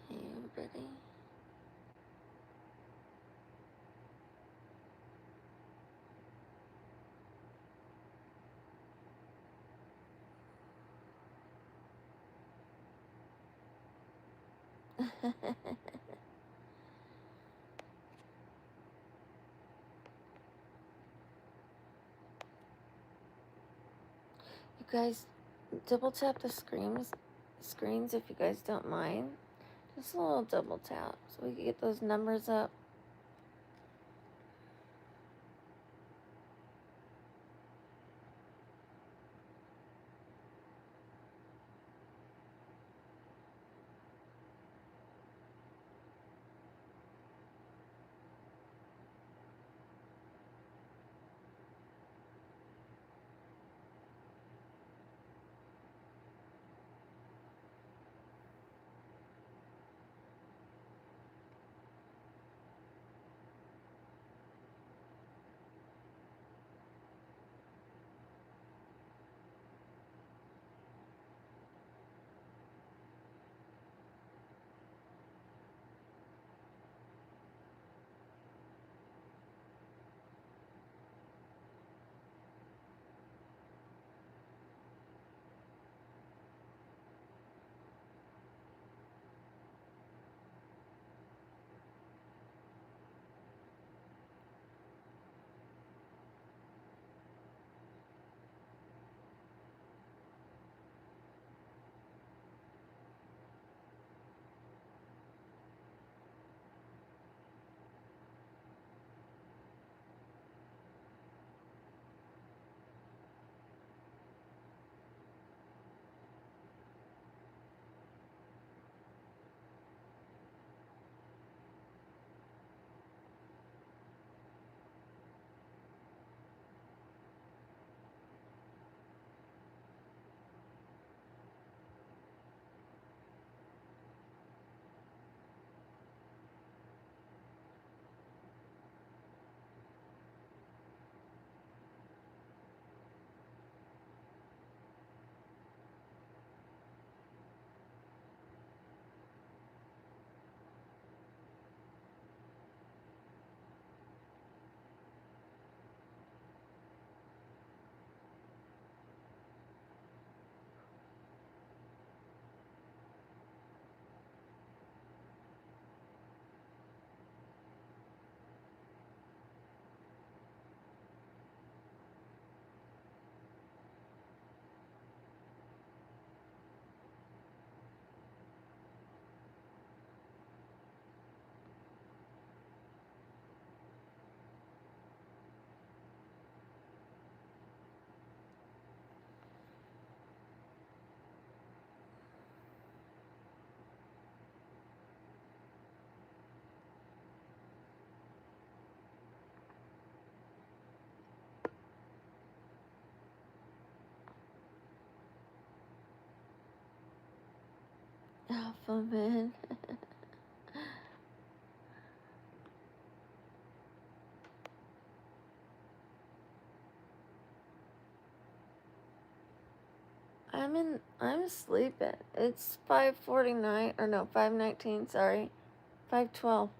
Hey, everybody. You guys, double tap the screens if you guys don't mind. Just a little double tap so we can get those numbers up. Alpha man. I'm sleeping. It's 5:49 or no, 5:19, sorry. 5:12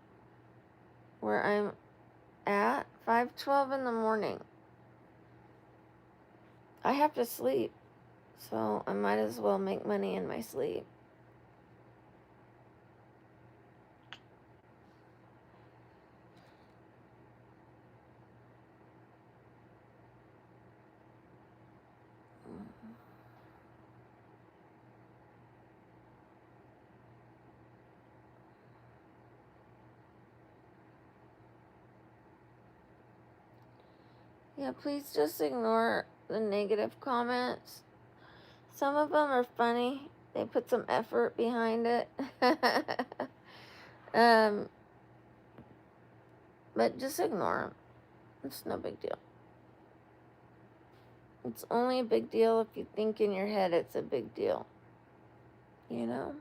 where I'm at. 5:12 in the morning. I have to sleep. So I might as well make money in my sleep. Yeah, please just ignore the negative comments. Some of them are funny. They put some effort behind it. But just ignore them. It's no big deal. It's only a big deal if you think in your head it's a big deal. You know?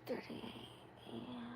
5:38 a.m.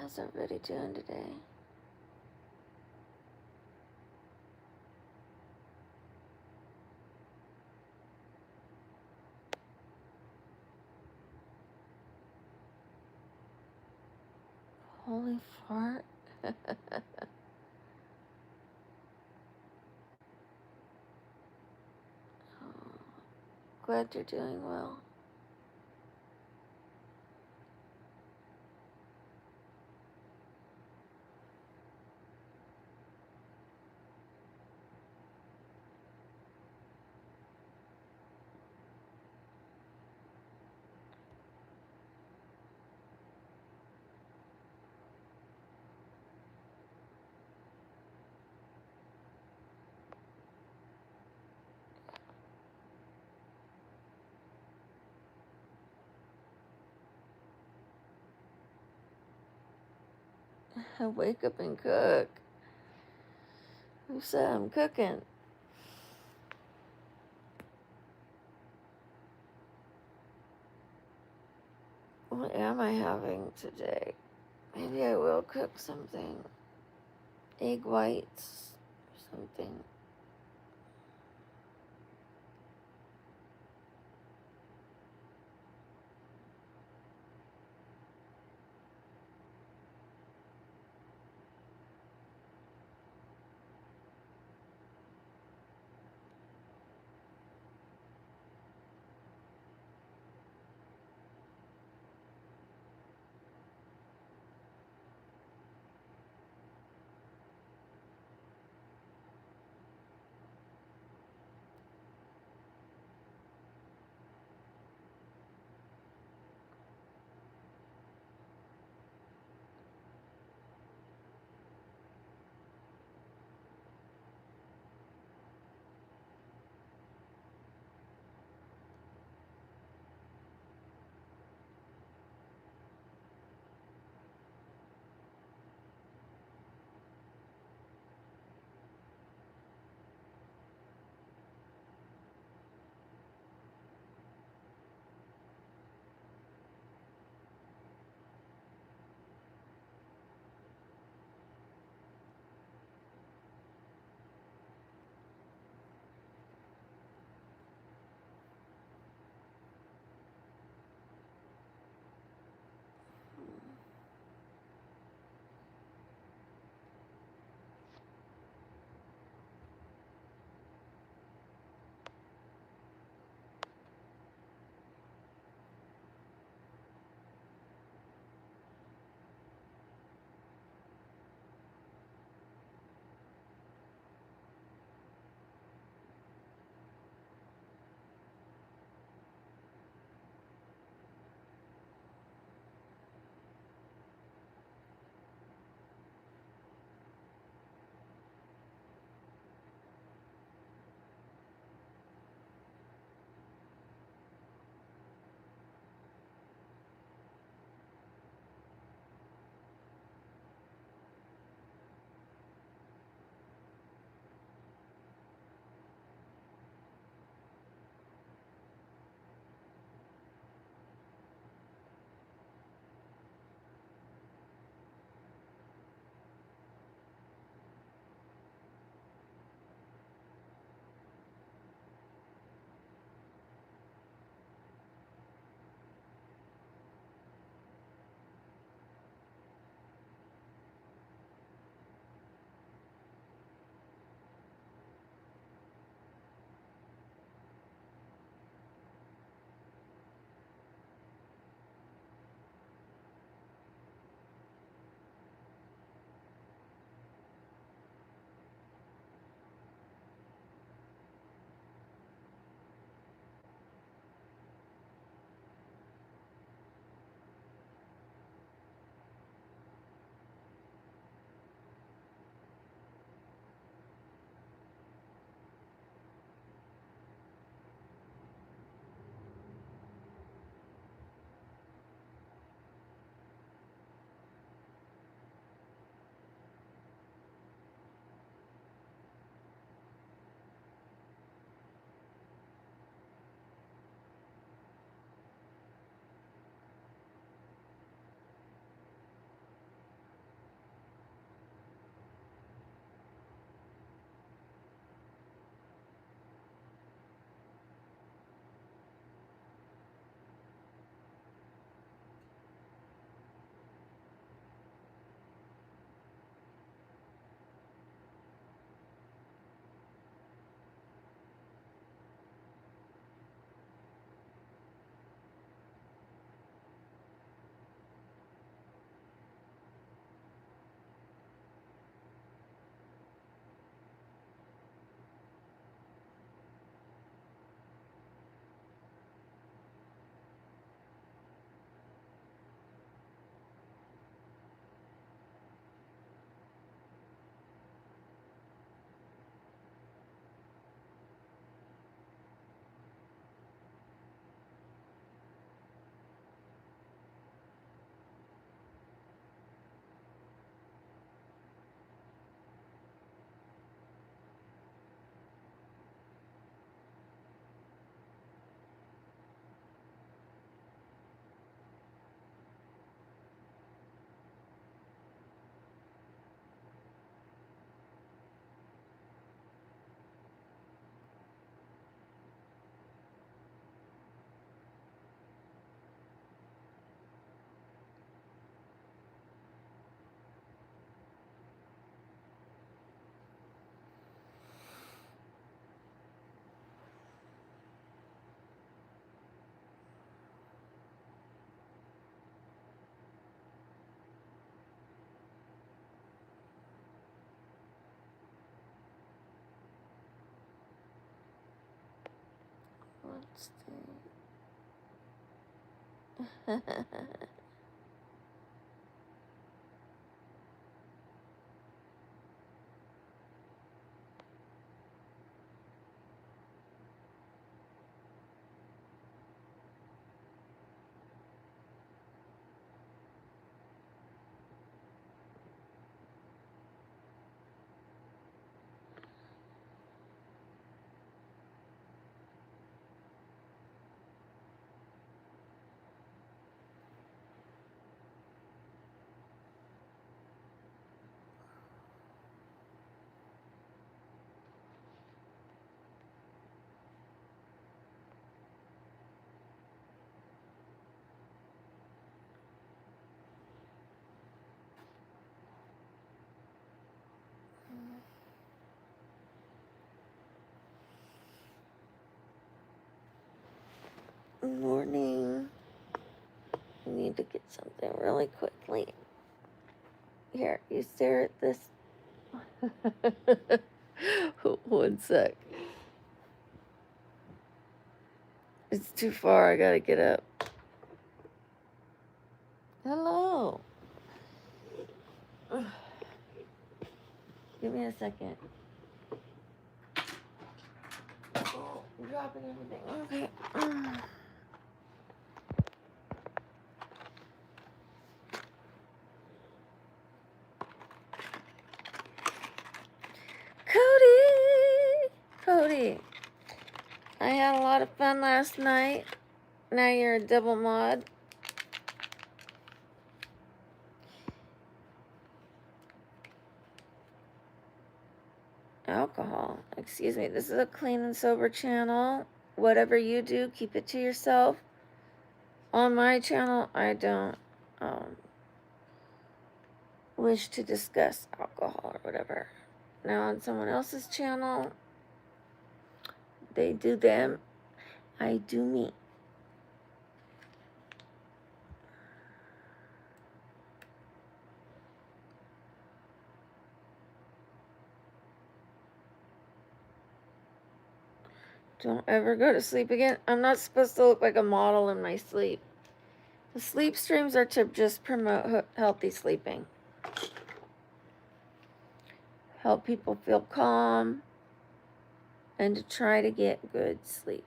How's everybody doing today? Holy fart. Oh, glad you're doing well. I wake up and cook. Who said I'm cooking? What am I having today? Maybe I will cook something. Egg whites or something. Let's see. Morning. I need to get something really quickly. Here, you stare at this. 1 sec. It's too far. I gotta get up. Hello. Give me a second. Oh, I'm dropping everything. Okay. Cody. I had a lot of fun last night. Now you're a double mod. Alcohol. Excuse me. This is a clean and sober channel. Whatever you do, keep it to yourself. On my channel, I don't wish to discuss alcohol or whatever. Now on someone else's channel, they do them. I do me. Don't ever go to sleep again. I'm not supposed to look like a model in my sleep. The sleep streams are to just promote healthy sleeping. Help people feel calm and to try to get good sleep.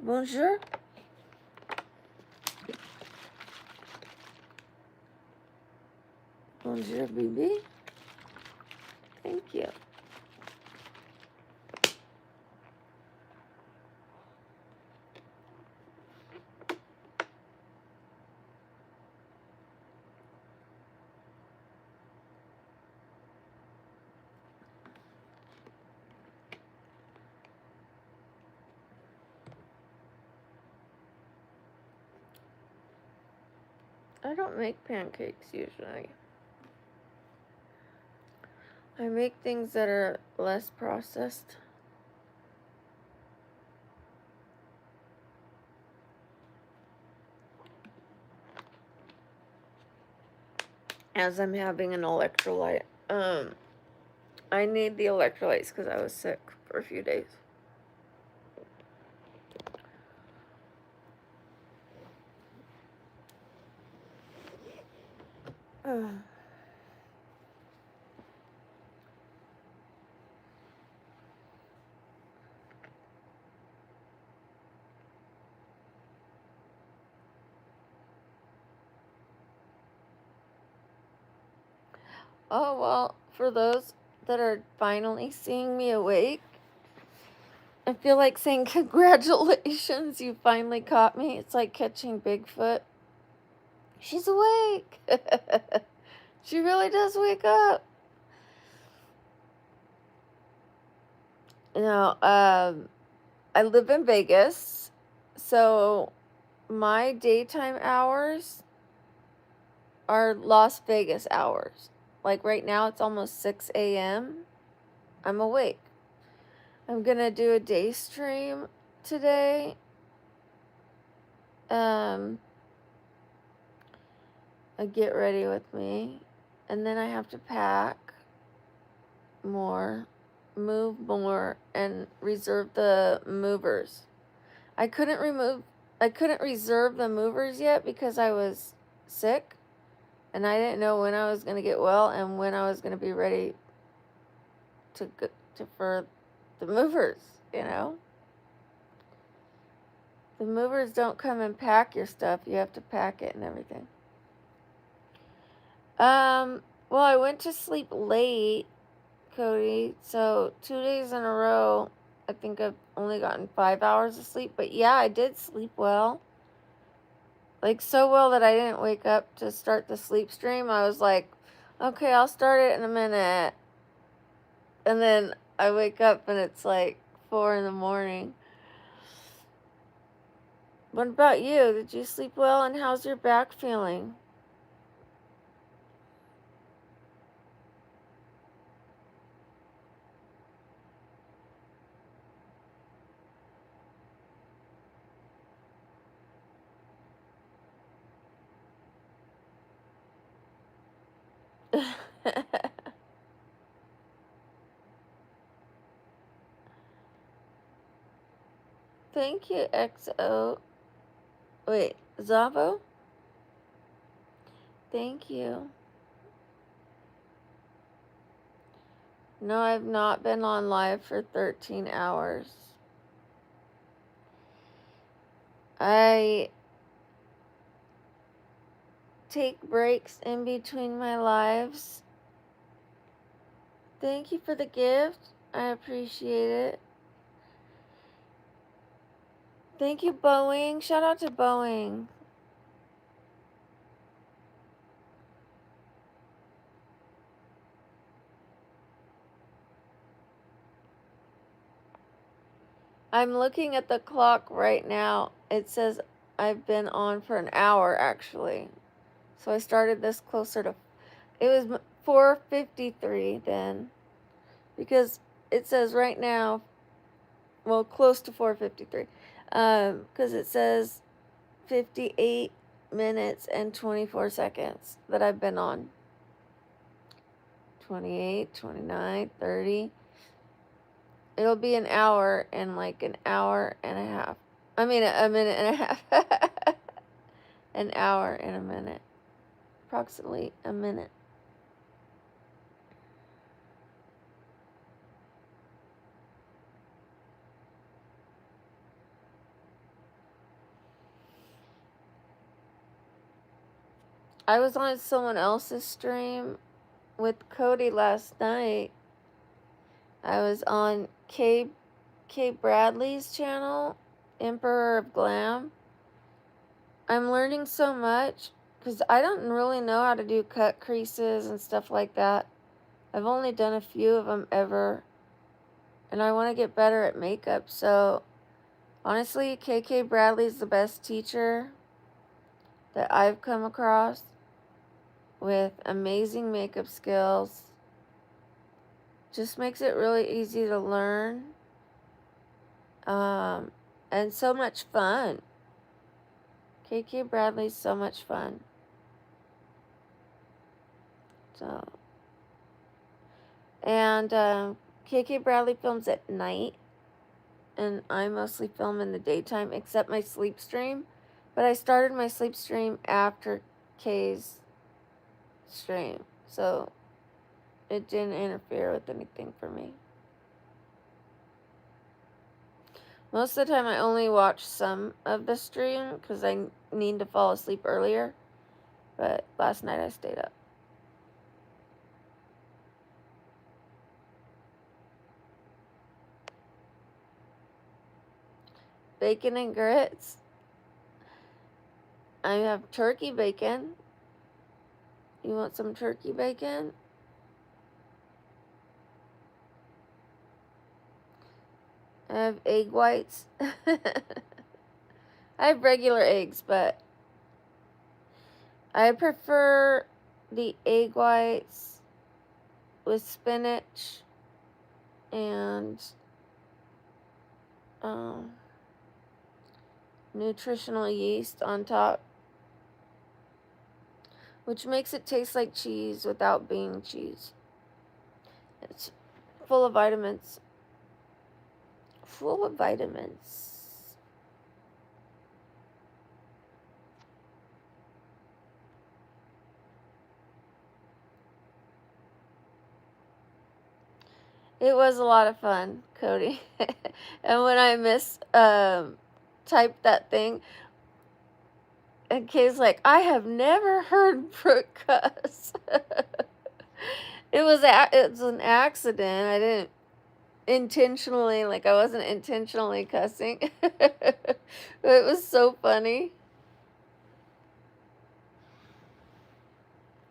Bonjour. Bonjour, baby. Thank you. I don't make pancakes usually. I make things that are less processed. As I'm having an electrolyte. I need the electrolytes because I was sick for a few days. Oh, well, for those that are finally seeing me awake, I feel like saying congratulations, you finally caught me. It's like catching Bigfoot. She's awake. She really does wake up. I live in Vegas, so my daytime hours are Las Vegas hours. Like right now, it's almost 6 a.m. I'm awake. I'm gonna do a day stream today. A get ready with me, and then I have to pack more, move more, and reserve the movers. I couldn't reserve the movers yet because I was sick, and I didn't know when I was gonna get well and when I was gonna be ready to go for the movers. You know, the movers don't come and pack your stuff; you have to pack it and everything. Well, I went to sleep late, Cody. So 2 days in a row, I think I've only gotten 5 hours of sleep. But yeah, I did sleep well. Like so well that I didn't wake up to start the sleep stream. I was like, okay, I'll start it in a minute. And then I wake up and it's like 4 in the morning. What about you? Did you sleep well, and how's your back feeling? Thank you, XO. Wait, Zavo? Thank you. No, I've not been on live for 13 hours. I take breaks in between my lives. Thank you for the gift. I appreciate it. Thank you, Boeing. Shout out to Boeing. I'm looking at the clock right now. It says I've been on for an hour, actually. So I started this closer to... It was 4:53 then. Because it says right now... Well, close to 4:53. Because it says 58 minutes and 24 seconds that I've been on. 28, 29, 30. It'll be an hour and like an hour and a half. I mean, a minute and a half. An hour and a minute. Approximately a minute. I was on someone else's stream with Cody last night. I was on K Bradley's channel, Emperor of Glam. I'm learning so much because I don't really know how to do cut creases and stuff like that. I've only done a few of them ever, and I want to get better at makeup. So honestly, KK Bradley's the best teacher that I've come across with amazing makeup skills. Just makes it really easy to learn. And so much fun. KK Bradley's so much fun. So, and KK Bradley films at night, and I mostly film in the daytime, except my sleep stream. But I started my sleep stream after K's stream, so it didn't interfere with anything for me. Most of the time I only watch some of the stream because I need to fall asleep earlier, but last night I stayed up. Bacon and grits. I have turkey bacon. You want some turkey bacon? I have egg whites. I have regular eggs, but I prefer the egg whites with spinach and um, nutritional yeast on top, which makes it taste like cheese without being cheese. It's full of vitamins. Full of vitamins. It was a lot of fun, Cody. And when I typed that thing, and Kay's like, I have never heard Brooke cuss. It was an accident. I didn't intentionally, like, I wasn't intentionally cussing. It was so funny.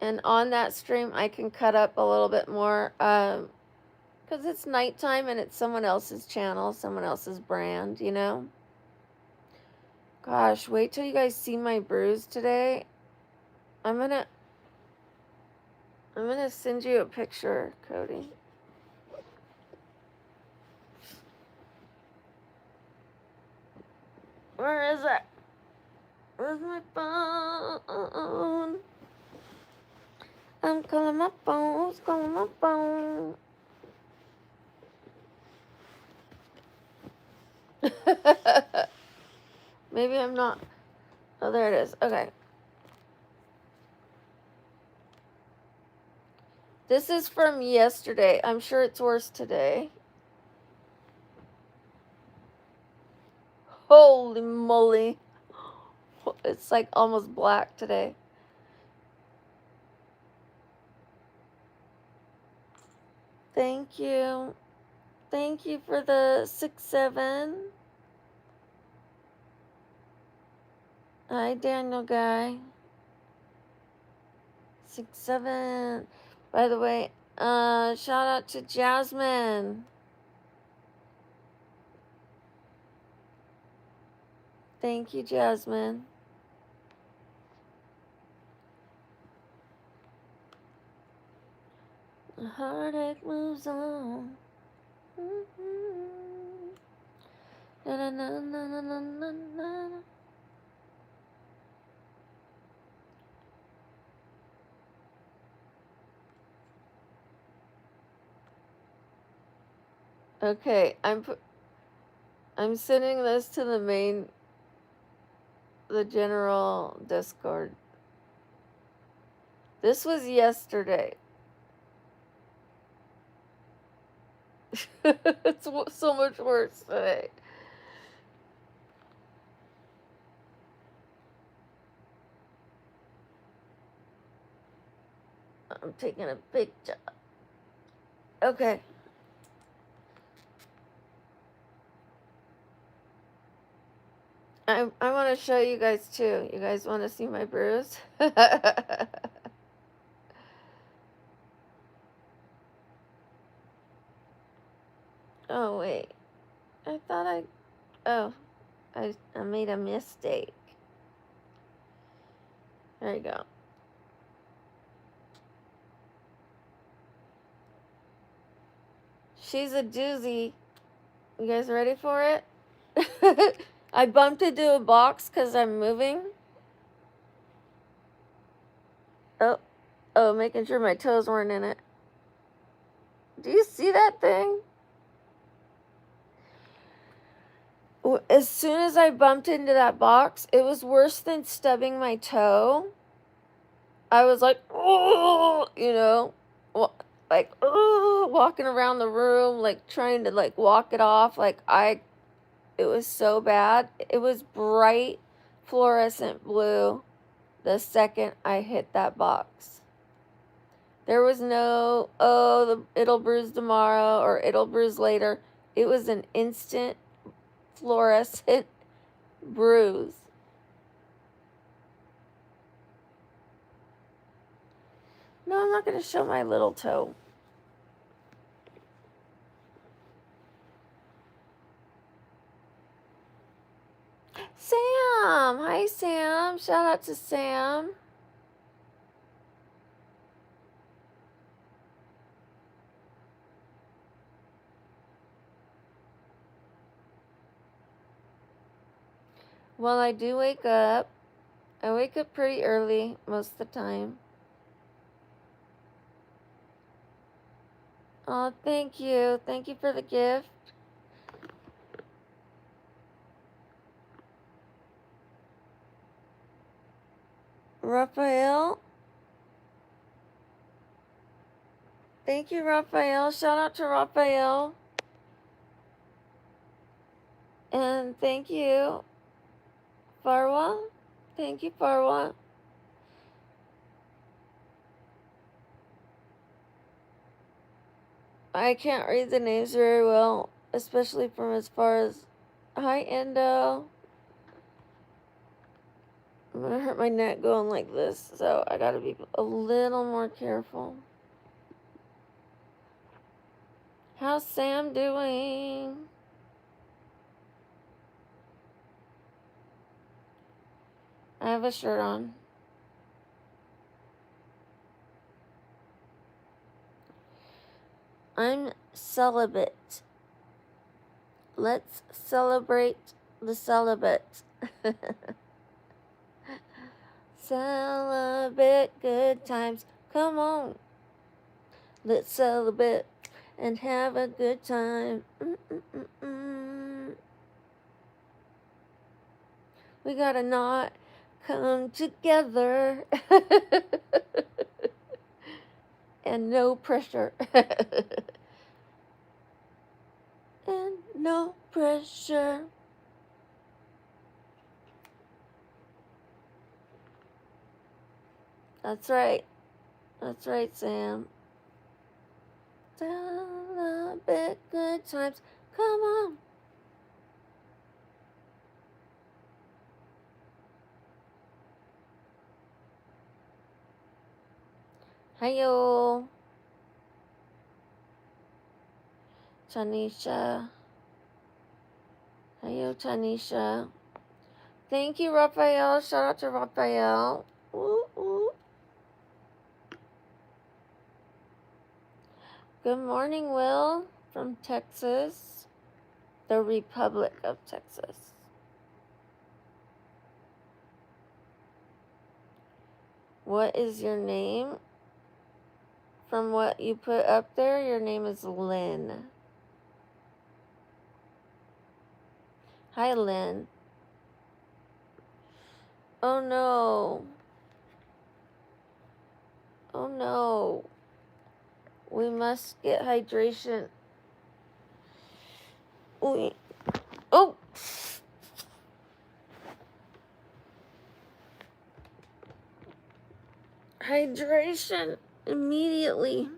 And on that stream, I can cut up a little bit more, because it's nighttime and it's someone else's channel, someone else's brand, you know? Gosh, wait till you guys see my bruise today. I'm gonna send you a picture, Cody. Where is it? Where's my phone? I'm calling my phone, calling my phone. Maybe I'm not. Oh, there it is. Okay. This is from yesterday. I'm sure it's worse today. Holy moly. It's like almost black today. Thank you. Thank you for the 6-7. Hi, Daniel guy. 6-7. By the way, shout out to Jasmine. Thank you, Jasmine. The heartache moves on. Na, na, na, na, na, na, na. Okay, I'm sending this to the general Discord. This was yesterday. It's so much worse today. I'm taking a picture. Okay. I want to show you guys too. You guys want to see my bruise? Oh, wait. I thought oh, I made a mistake. There you go. She's a doozy. You guys ready for it? I bumped into a box because I'm moving. Oh, making sure my toes weren't in it. Do you see that thing? As soon as I bumped into that box, it was worse than stubbing my toe. I was like, oh, you know, like, oh, walking around the room, like trying to like walk it off. It was so bad. It was bright fluorescent blue the second I hit that box. There was no, it'll bruise tomorrow or it'll bruise later. It was an instant fluorescent bruise. No, I'm not going to show my little toe. Sam! Hi, Sam. Shout out to Sam. Well, I do wake up. I wake up pretty early most of the time. Oh, thank you. Thank you for the gift. Raphael. Thank you, Raphael. Shout out to Raphael. And thank you, Farwa. Thank you, Farwa. I can't read the names very well, especially from as far as, hi, Endo. I'm gonna hurt my neck going like this, so I gotta be a little more careful. How's Sam doing? I have a shirt on. I'm celibate. Let's celebrate the celibate. Celebrate good times. Come on. Let's celebrate and have a good time. We gotta not come together. And no pressure. And no pressure. That's right. That's right, Sam. Celebrate good times. Come on. Hiyo. Tanisha. Hiyo, Tanisha. Thank you, Raphael. Shout out to Raphael. Ooh, ooh. Good morning, Will, from Texas, the Republic of Texas. What is your name? From what you put up there, your name is Lynn. Hi, Lynn. Oh no. Oh no. We must get hydration. Oh! Hydration immediately.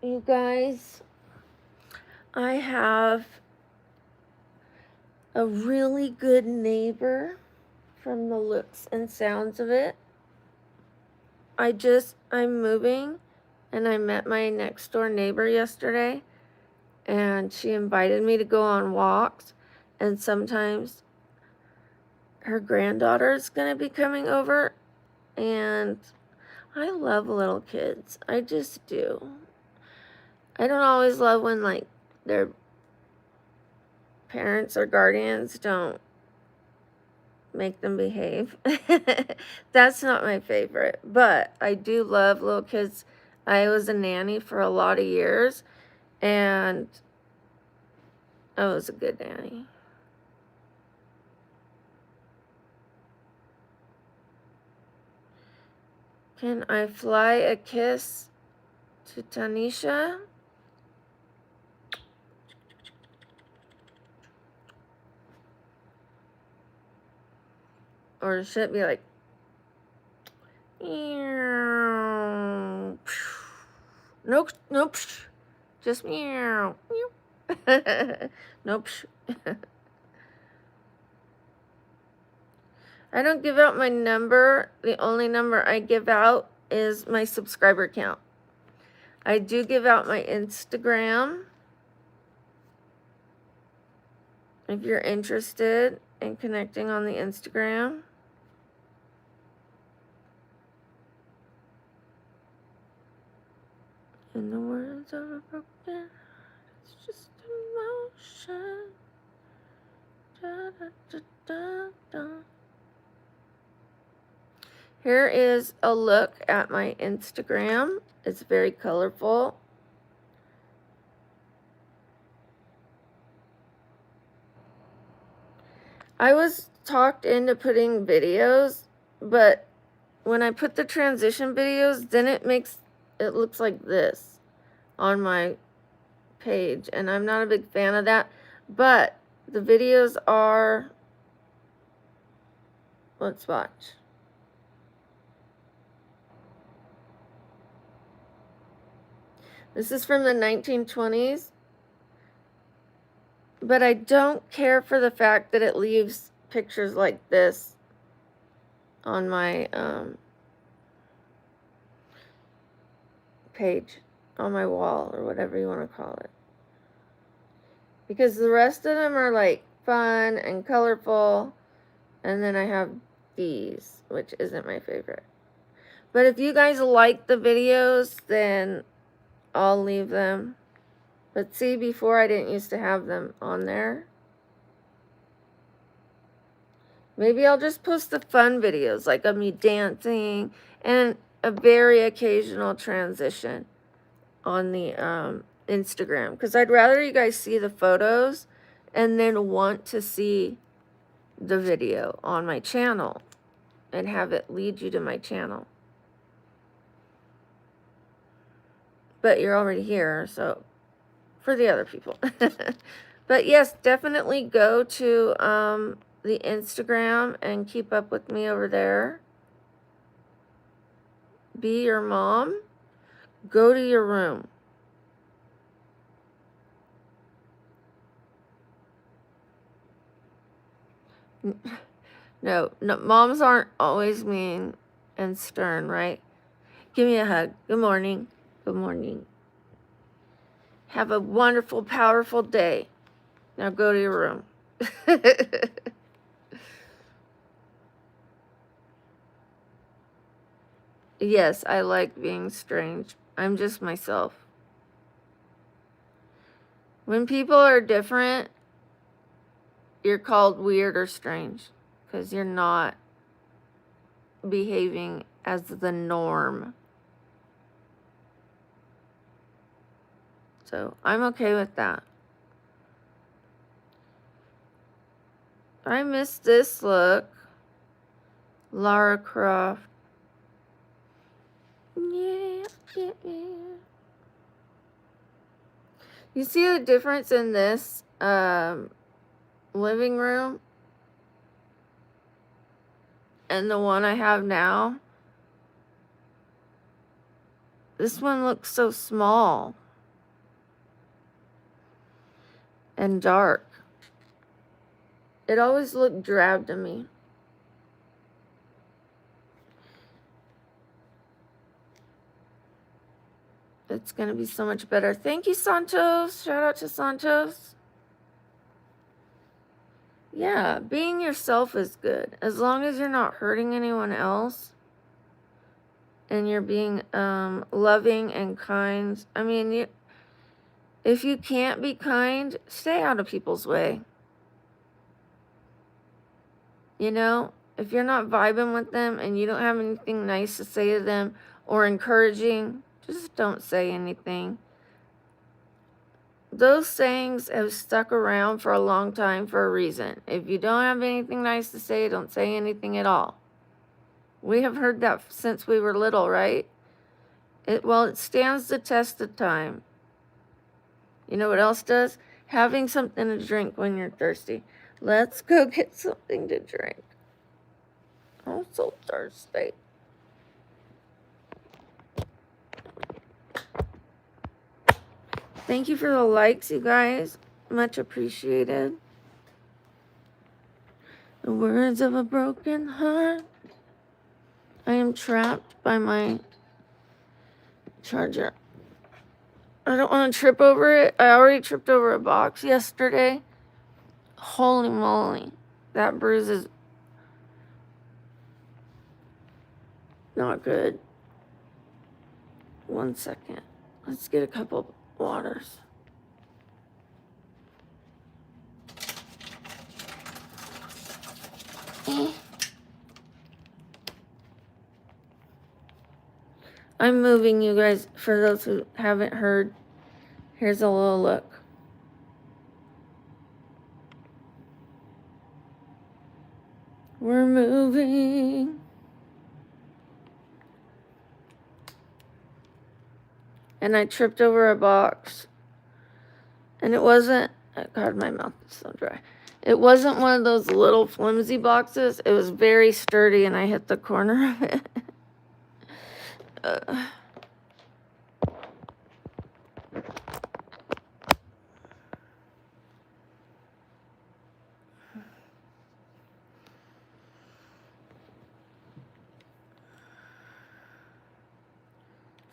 You guys, I have a really good neighbor from the looks and sounds of it. I'm moving, and I met my next door neighbor yesterday, and she invited me to go on walks, and sometimes her granddaughter is going to be coming over, and I love little kids. I just do. I don't always love when, like, their parents or guardians don't make them behave. That's not my favorite, but I do love little kids. I was a nanny for a lot of years, and I was a good nanny. Can I fly a kiss to Tanisha? Or should it be like, nope, nope, just meow. Nope. I don't give out my number. The only number I give out is my subscriber count. I do give out my Instagram. if you're interested in connecting on the Instagram. In the words of a broken heart, it's just emotion. Da, da, da, da, da. Here is a look at my Instagram. It's very colorful. I was talked into putting videos, but when I put the transition videos, then it looks like this on my page, and I'm not a big fan of that. But the videos are, let's watch. This is from the 1920s, but I don't care for the fact that it leaves pictures like this on my page, on my wall, or whatever you want to call it. Because the rest of them are like fun and colorful, and then I have these, which isn't my favorite. But if you guys like the videos, then I'll leave them. But see, before I didn't used to have them on there. Maybe I'll just post the fun videos, like of me dancing and a very occasional transition on the Instagram. Because I'd rather you guys see the photos and then want to see the video on my channel and have it lead you to my channel. But you're already here, so for the other people. But yes, definitely go to the Instagram and keep up with me over there. Be your mom. Go to your room. No, moms aren't always mean and stern, right? Give me a hug. Good morning. Good morning. Have a wonderful, powerful day. Now go to your room. Yes, I like being strange. I'm just myself. When people are different, you're called weird or strange because you're not behaving as the norm. So I'm okay with that. I miss this look. Lara Croft. Yeah. You see the difference in this living room and the one I have now? This one looks so small and dark. It always looked drab to me. It's going to be so much better. Thank you, Santos. Shout out to Santos. Yeah, being yourself is good. As long as you're not hurting anyone else and you're being loving and kind. I mean, if you can't be kind, stay out of people's way. You know, if you're not vibing with them and you don't have anything nice to say to them or encouraging, just don't say anything. Those sayings have stuck around for a long time for a reason. If you don't have anything nice to say, don't say anything at all. We have heard that since we were little, right? It stands the test of time. You know what else does? Having something to drink when you're thirsty. Let's go get something to drink. I'm so thirsty. Thank you for the likes, you guys. Much appreciated. The words of a broken heart. I am trapped by my charger. I don't want to trip over it. I already tripped over a box yesterday. Holy moly. That bruise is not good. 1 second. Let's get a couple waters. I'm moving, you guys. For those who haven't heard, here's a little look. We're moving. And I tripped over a box. And it wasn't, God, my mouth is so dry. It wasn't one of those little flimsy boxes. It was very sturdy, and I hit the corner of it.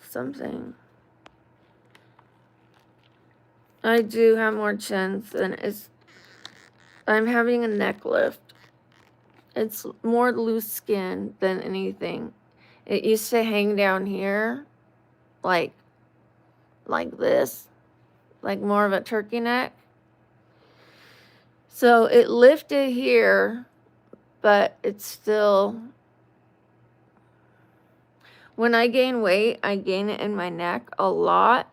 Something. I do have more chins than I'm having a neck lift. It's more loose skin than anything. It used to hang down here, like this, like more of a turkey neck. So it lifted here, but it's still, when I gain weight, I gain it in my neck a lot.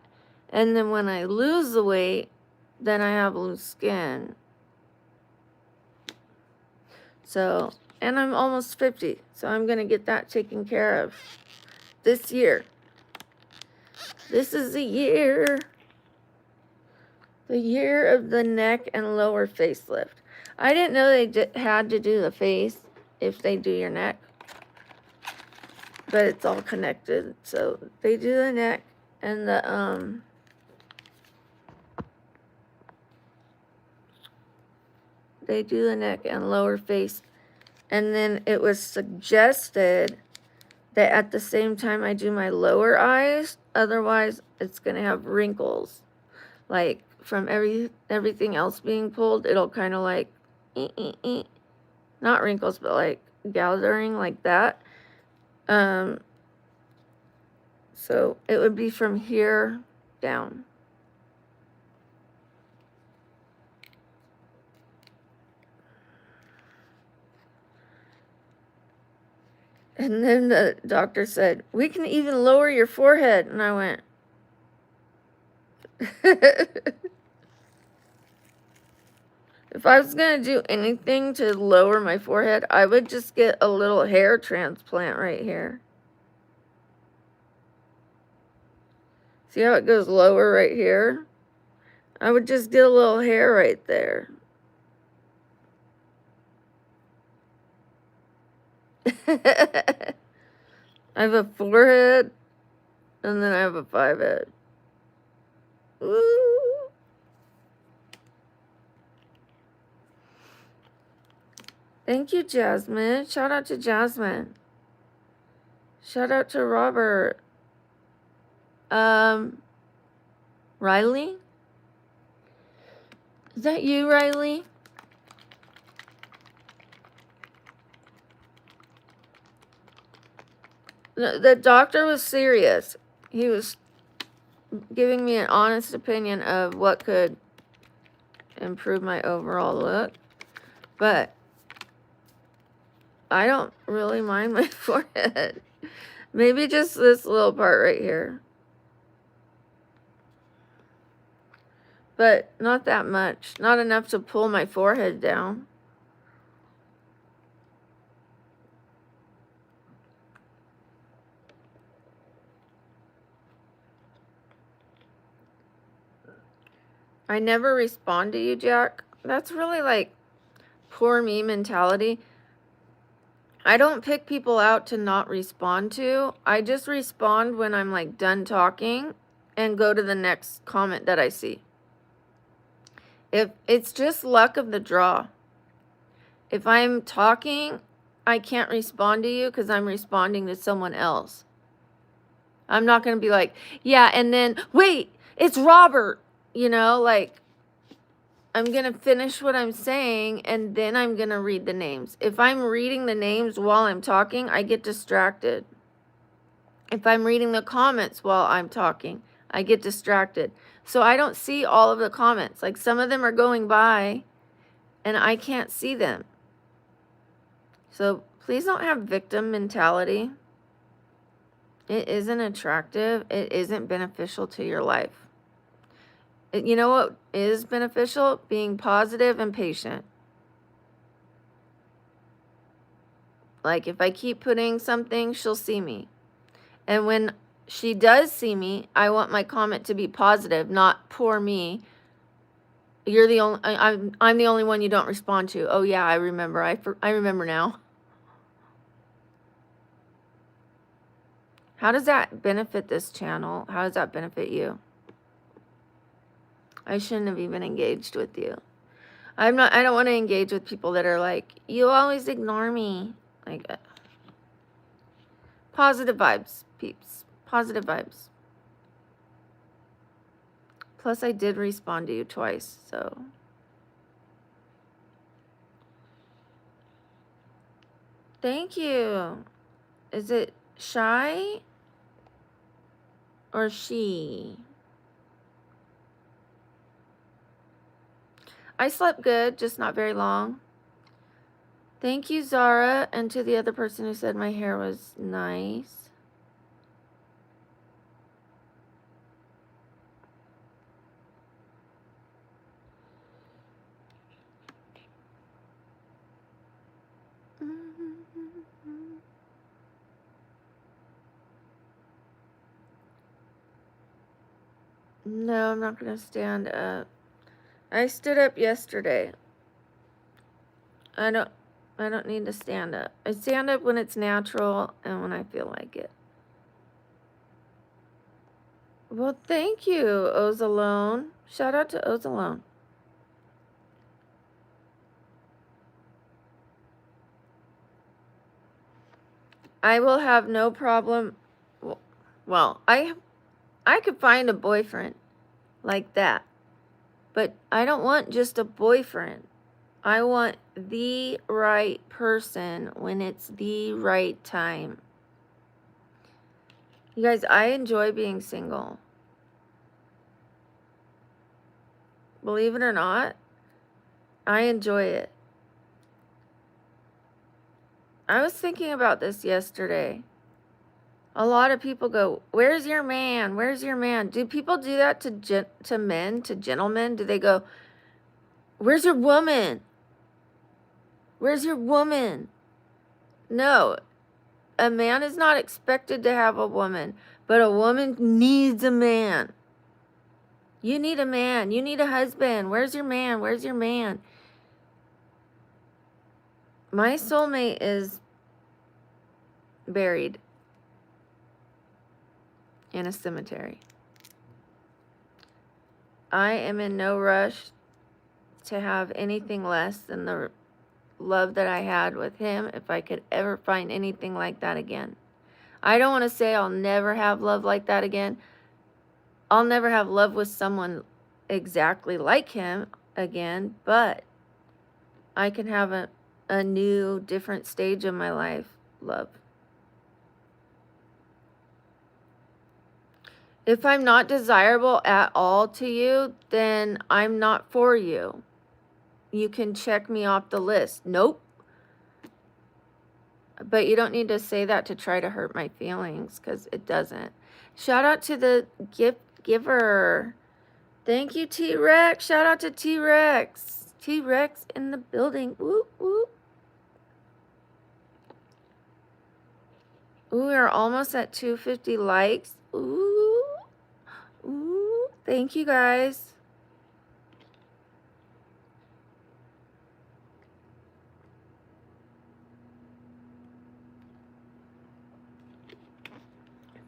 And then when I lose the weight, then I have loose skin. So, and I'm almost 50, so I'm going to get that taken care of this year. This is the year of the neck and lower facelift. I didn't know they had to do the face if they do your neck, but it's all connected. So they do the neck and they do the neck and lower face. And then it was suggested that at the same time I do my lower eyes, otherwise it's going to have wrinkles. Like from everything else being pulled, it'll kind of like, not wrinkles, but like gathering like that. So it would be from here down. And then the doctor said, we can even lower your forehead. And I went, if I was going to do anything to lower my forehead, I would just get a little hair transplant right here. See how it goes lower right here? I would just get a little hair right there. I have a forehead, and then I have a 5 head. Ooh. Thank you, Jasmine. Shout out to Jasmine. Shout out to Robert. Riley? Is that you, Riley? The doctor was serious. He was giving me an honest opinion of what could improve my overall look. But I don't really mind my forehead. Maybe just this little part right here. But not that much. Not enough to pull my forehead down. I never respond to you, Jack. That's really like poor me mentality. I don't pick people out to not respond to. I just respond when I'm like done talking and go to the next comment that I see. If it's just luck of the draw. If I'm talking, I can't respond to you because I'm responding to someone else. I'm not going to be like, yeah, and then, wait, it's Robert. You know, like, I'm going to finish what I'm saying, and then I'm going to read the names. If I'm reading the names while I'm talking, I get distracted. If I'm reading the comments while I'm talking, I get distracted. So I don't see all of the comments. Like, some of them are going by, and I can't see them. So please don't have victim mentality. It isn't attractive. It isn't beneficial to your life. You know what is beneficial? Being positive and patient. Like, if I keep putting something, she'll see me. And when she does see me, I want my comment to be positive, not poor me. You're the only, I'm the only one you don't respond to. Oh yeah, I remember. I remember now. How does that benefit this channel? How does that benefit you? I shouldn't have even engaged with you. I don't want to engage with people that are like, you always ignore me. Like, positive vibes, peeps. Positive vibes. Plus, I did respond to you twice, so. Thank you. Is it shy or she? I slept good, just not very long. Thank you, Zara, and to the other person who said my hair was nice. No, I'm not going to stand up. I stood up yesterday. I don't need to stand up. I stand up when it's natural and when I feel like it. Well, thank you, Ozalone. Shout out to Ozalone. I will have no problem. Well, I could find a boyfriend like that. But I don't want just a boyfriend. I want the right person when it's the right time. You guys, I enjoy being single. Believe it or not, I enjoy it. I was thinking about this yesterday. A lot of people go, where's your man? Where's your man? Do people do that to men, to gentlemen? Do they go, where's your woman? Where's your woman? No, a man is not expected to have a woman, but a woman needs a man. You need a man. You need a husband. Where's your man? Where's your man? My soulmate is buried in a cemetery. I am in no rush to have anything less than the love that I had with him, if I could ever find anything like that again. I don't want to say I'll never have love like that again. I'll never have love with someone exactly like him again, but I can have a new, different stage of my life love. If I'm not desirable at all to you, then I'm not for you. You can check me off the list. Nope. But you don't need to say that to try to hurt my feelings, because it doesn't. Shout out to the gift giver. Thank you, T-Rex. Shout out to T-Rex. T-Rex in the building. Whoop, whoop. Ooh, we are almost at 250 likes. Ooh. Ooh. Thank you, guys.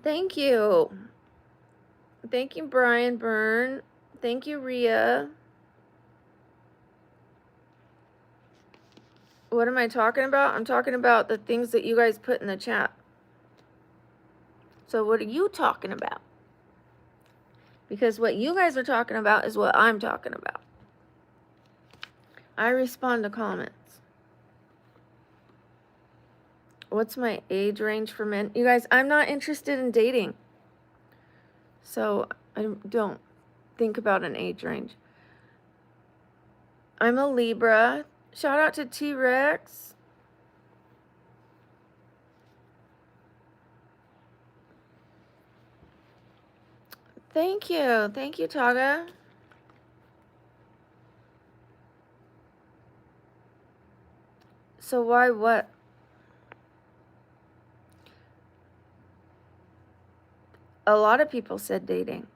Thank you. Thank you, Brian Byrne. Thank you, Rhea. What am I talking about? I'm talking about the things that you guys put in the chat. So what are you talking about? Because what you guys are talking about is what I'm talking about. I respond to comments. What's my age range for men? You guys, I'm not interested in dating. So I don't think about an age range. I'm a Libra. Shout out to T-Rex. Thank you. Thank you, Taga. So why what? A lot of people said dating.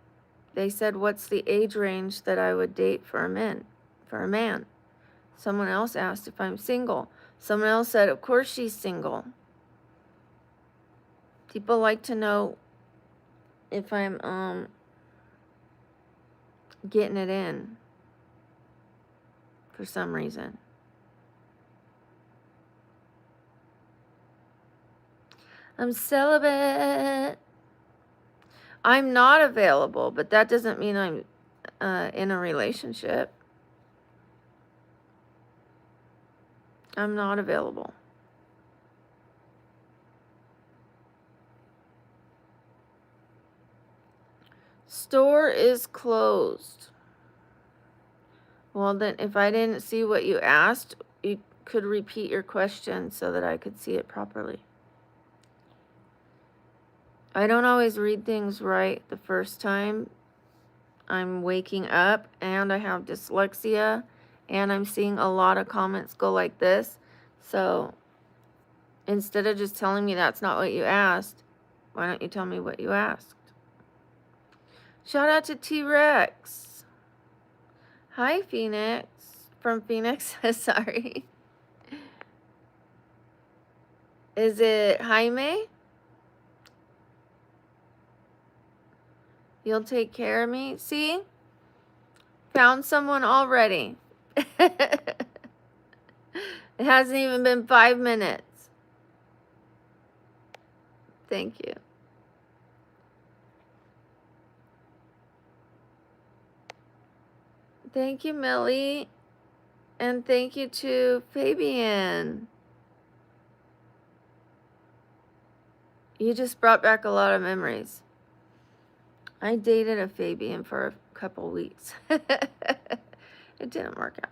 They said, what's the age range that I would date for a man? Someone else asked if I'm single. Someone else said, of course she's single. People like to know if I'm getting it in for some reason. I'm celibate. I'm not available, but that doesn't mean I'm in a relationship. I'm not available. Store is closed. Well, then if I didn't see what you asked, you could repeat your question so that I could see it properly. I don't always read things right the first time. I'm waking up and I have dyslexia and I'm seeing a lot of comments go like this. So instead of just telling me that's not what you asked, why don't you tell me what you asked? Shout out to T-Rex. Hi, Phoenix. From Phoenix. Sorry. Is it Jaime? You'll take care of me? See? Found someone already. It hasn't even been 5 minutes. Thank you. Thank you, Millie. And thank you to Fabian. You just brought back a lot of memories. I dated a Fabian for a couple weeks. It didn't work out.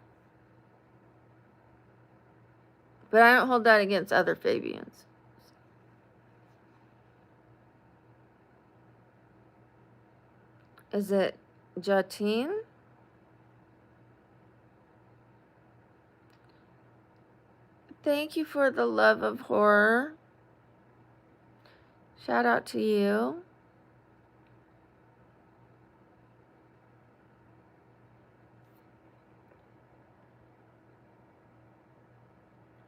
But I don't hold that against other Fabians. Is it Jatine? Thank you for the love of horror. Shout out to you.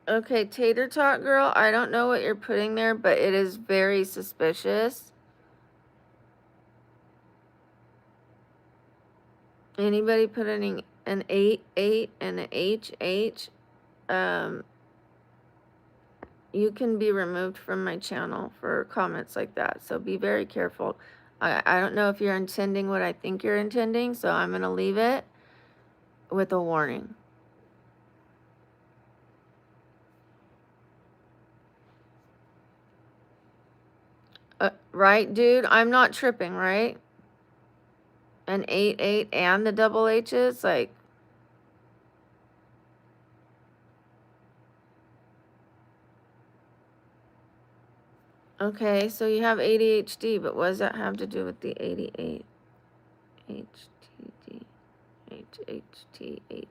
Okay, Tater Tot Girl, I don't know what you're putting there, but it is very suspicious. Anybody putting an 8 and an HH, you can be removed from my channel for comments like that. So be very careful. I don't know if you're intending what I think you're intending, so I'm going to leave it with a warning. Right, dude? I'm not tripping, right? An 8 and the double H's, like, okay, so you have ADHD, but what does that have to do with the 88? HTD, HHTH.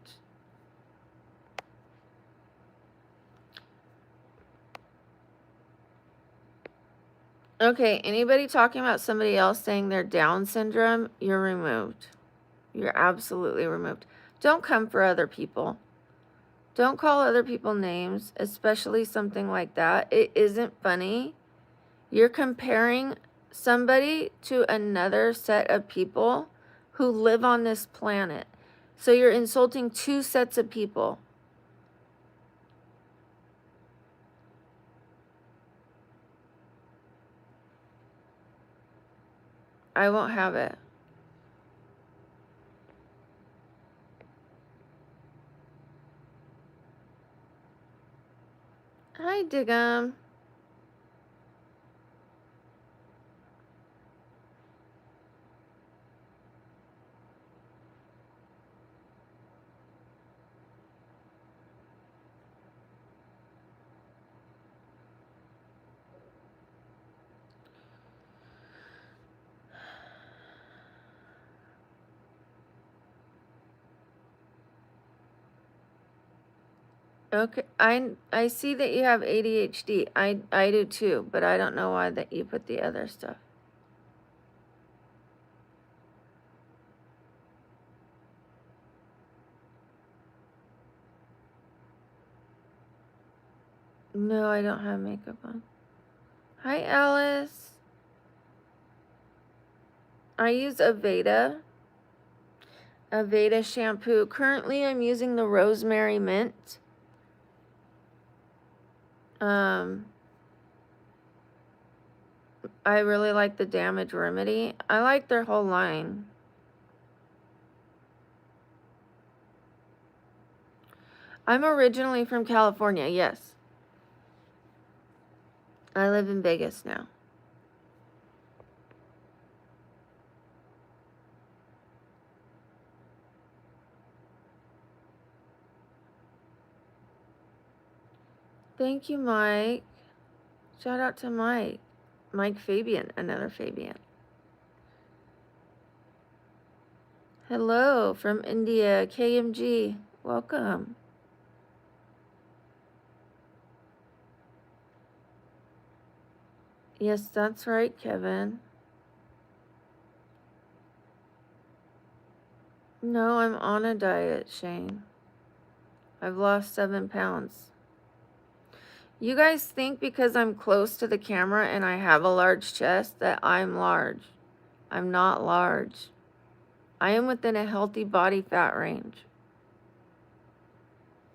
Okay, anybody talking about somebody else saying they're Down syndrome, you're removed. You're absolutely removed. Don't come for other people. Don't call other people names, especially something like that. It isn't funny. You're comparing somebody to another set of people who live on this planet. So you're insulting two sets of people. I won't have it. Hi, Diggum. Okay, I see that you have ADHD. I do too, but I don't know why that you put the other stuff. No, I don't have makeup on. Hi, Alice. I use Aveda shampoo. Currently, I'm using the rosemary mint. I really like the Damage Remedy. I like their whole line. I'm originally from California, yes. I live in Vegas now. Thank you, Mike. Shout out to Mike. Mike Fabian, another Fabian. Hello from India, KMG. Welcome. Yes, that's right, Kevin. No, I'm on a diet, Shane. I've lost 7 pounds. You guys think because I'm close to the camera and I have a large chest that I'm large. I'm not large. I am within a healthy body fat range.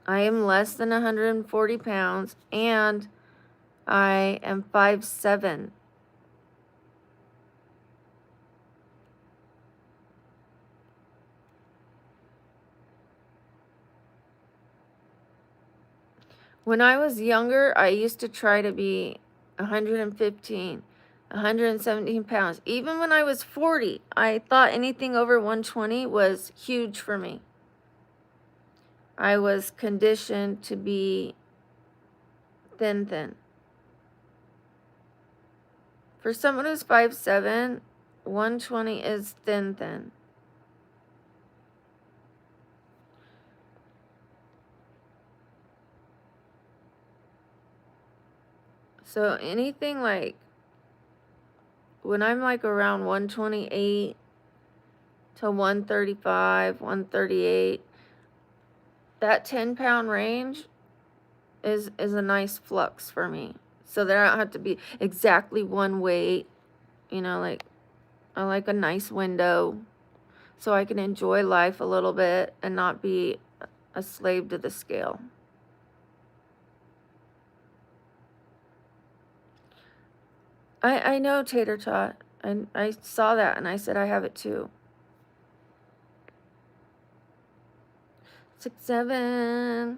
I am less than 140 pounds and I am 5'7". When I was younger, I used to try to be 115, 117 pounds. Even when I was 40, I thought anything over 120 was huge for me. I was conditioned to be thin. For someone who's 5'7", 120 is thin. So anything like, when I'm like around 128 to 135, 138, that 10-pound range is a nice flux for me. So that I don't have to be exactly one weight. You know, like, I like a nice window so I can enjoy life a little bit and not be a slave to the scale. I know, Tater Tot. And I saw that and I said I have it too. 6'7".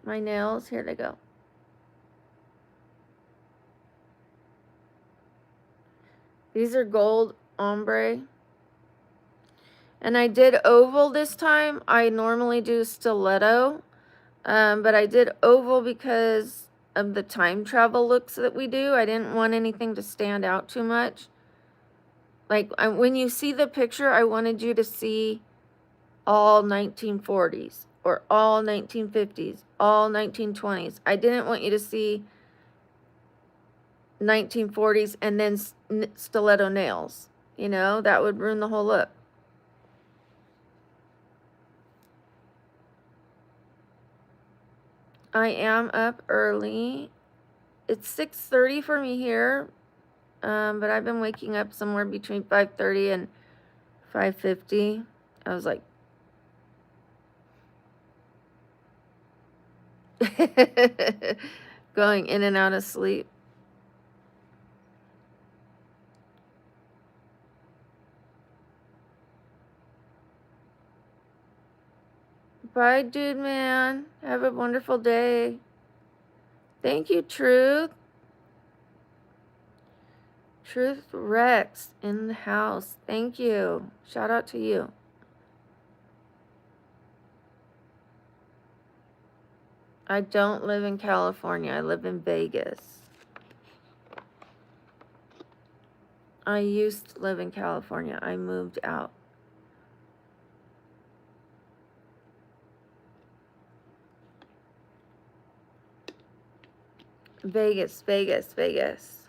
My nails, here they go. These are gold ombre. And I did oval this time. I normally do stiletto. But I did oval because of the time travel looks that we do. I didn't want anything to stand out too much. Like, when you see the picture, I wanted you to see all 1940s or all 1950s, all 1920s. I didn't want you to see 1940s and then stiletto nails. You know, that would ruin the whole look. I am up early. It's 6:30 for me here, but I've been waking up somewhere between 5:30 and 5:50. I was like, going in and out of sleep. Bye, dude, man. Have a wonderful day. Thank you, Truth. Truth Rex in the house. Thank you. Shout out to you. I don't live in California. I live in Vegas. I used to live in California. I moved out. Vegas, Vegas, Vegas.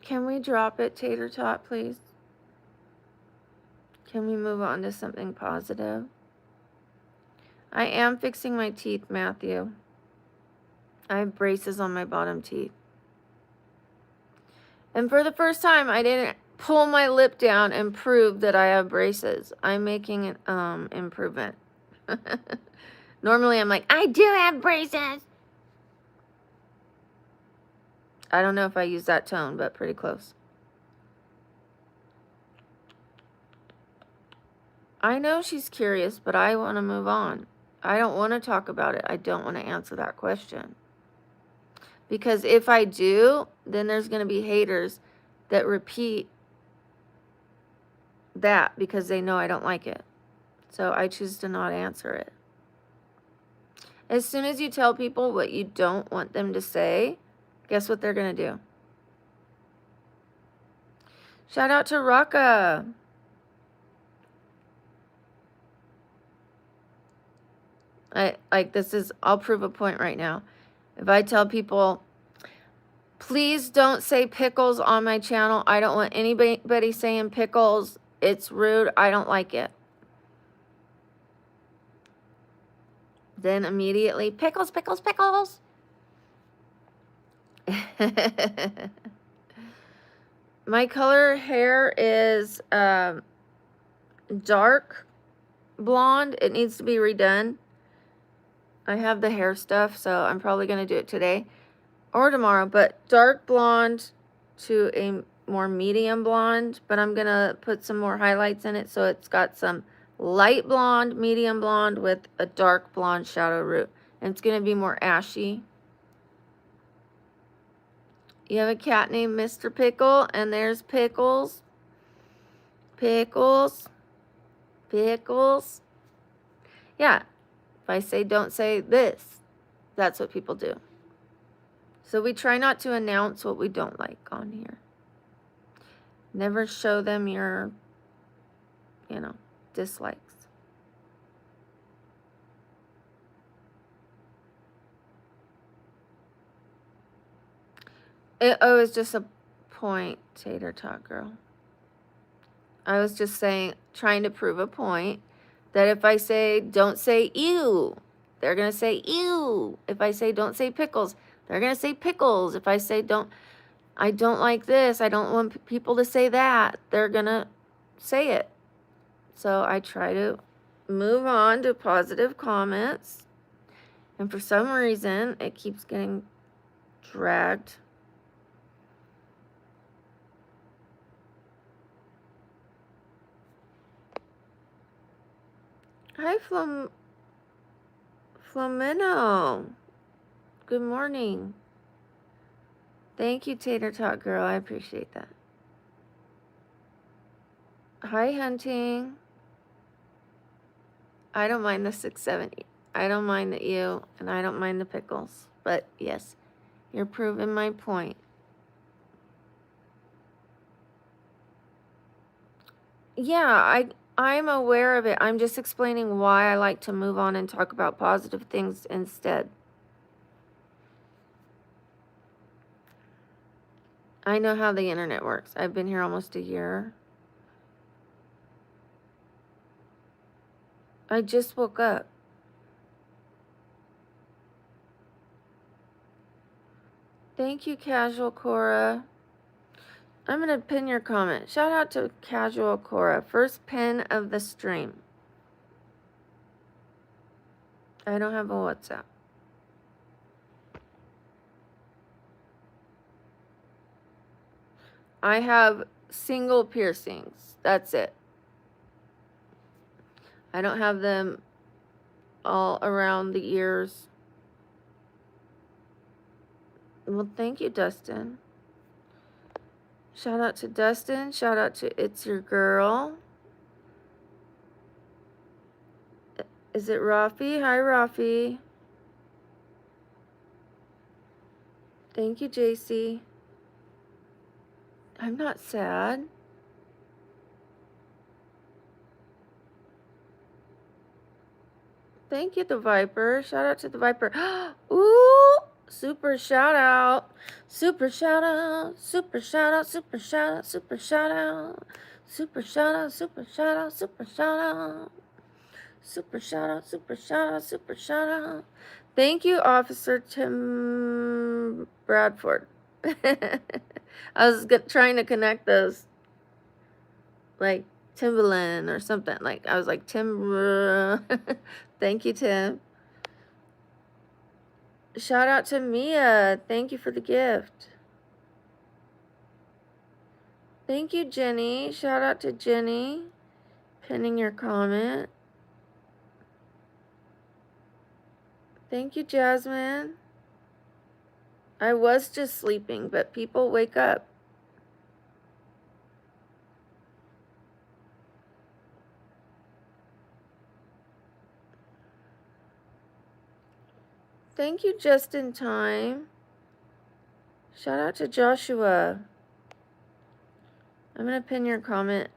Can we drop it, Tater Tot, please? Can we move on to something positive? I am fixing my teeth, Matthew. I have braces on my bottom teeth. And for the first time, I didn't pull my lip down and prove that I have braces. I'm making an improvement. Normally, I'm like, I do have braces. I don't know if I use that tone, but pretty close. I know she's curious, but I want to move on. I don't want to talk about it. I don't want to answer that question. Because if I do, then there's going to be haters that repeat that because they know I don't like it. So I choose to not answer it. As soon as you tell people what you don't want them to say, guess what they're going to do? Shout out to Raka. I'll prove a point right now. If I tell people, please don't say pickles on my channel. I don't want anybody saying pickles. It's rude. I don't like it. Then immediately, pickles, pickles, pickles. My color hair is dark blonde. It needs to be redone. I have the hair stuff, so I'm probably going to do it today or tomorrow. But dark blonde to a more medium blonde. But I'm going to put some more highlights in it so it's got some light blonde, medium blonde with a dark blonde shadow root. And it's going to be more ashy. You have a cat named Mr. Pickle, and there's Pickles. Pickles. Pickles. Yeah. If I say don't say this, that's what people do. So we try not to announce what we don't like on here. Never show them your, dislikes. It was just a point, Tater Tot Girl. I was just trying to prove a point that if I say don't say ew, they're going to say ew. If I say don't say pickles, they're going to say pickles. If I say I don't like this, I don't want people to say that, they're going to say it. So I try to move on to positive comments. And for some reason, it keeps getting dragged. Hi, Flomeno. Good morning. Thank you, Tater Tot Girl. I appreciate that. Hi, Hunting. I don't mind the 670. I don't mind the ew, and I don't mind the pickles. But yes, you're proving my point. Yeah, I'm aware of it. I'm just explaining why I like to move on and talk about positive things instead. I know how the internet works. I've been here almost a year. I just woke up. Thank you, Casual Cora. I'm going to pin your comment. Shout out to Casual Cora. First pin of the stream. I don't have a WhatsApp. I have single piercings. That's it. I don't have them all around the ears. Well, thank you, Dustin. Shout out to Dustin. Shout out to It's Your Girl. Is it Rafi? Hi, Rafi. Thank you, JC. I'm not sad. Thank you, the Viper. Shout out to the Viper. Ooh, super shout out. Super shout out. Super shout out. Super shout out. Super shout out. Super shout out. Super shout out. Super shout out. Super shout out. Super shout out. Super shout out. Thank you, Officer Tim Bradford. I was trying to connect those, like Timberland or something. Like I was like Tim. Thank you, Tim. Shout out to Mia. Thank you for the gift. Thank you, Jenny. Shout out to Jenny. Pinning your comment. Thank you, Jasmine. I was just sleeping, but people wake up. Thank you, Just in Time. Shout out to Joshua. I'm going to pin your comment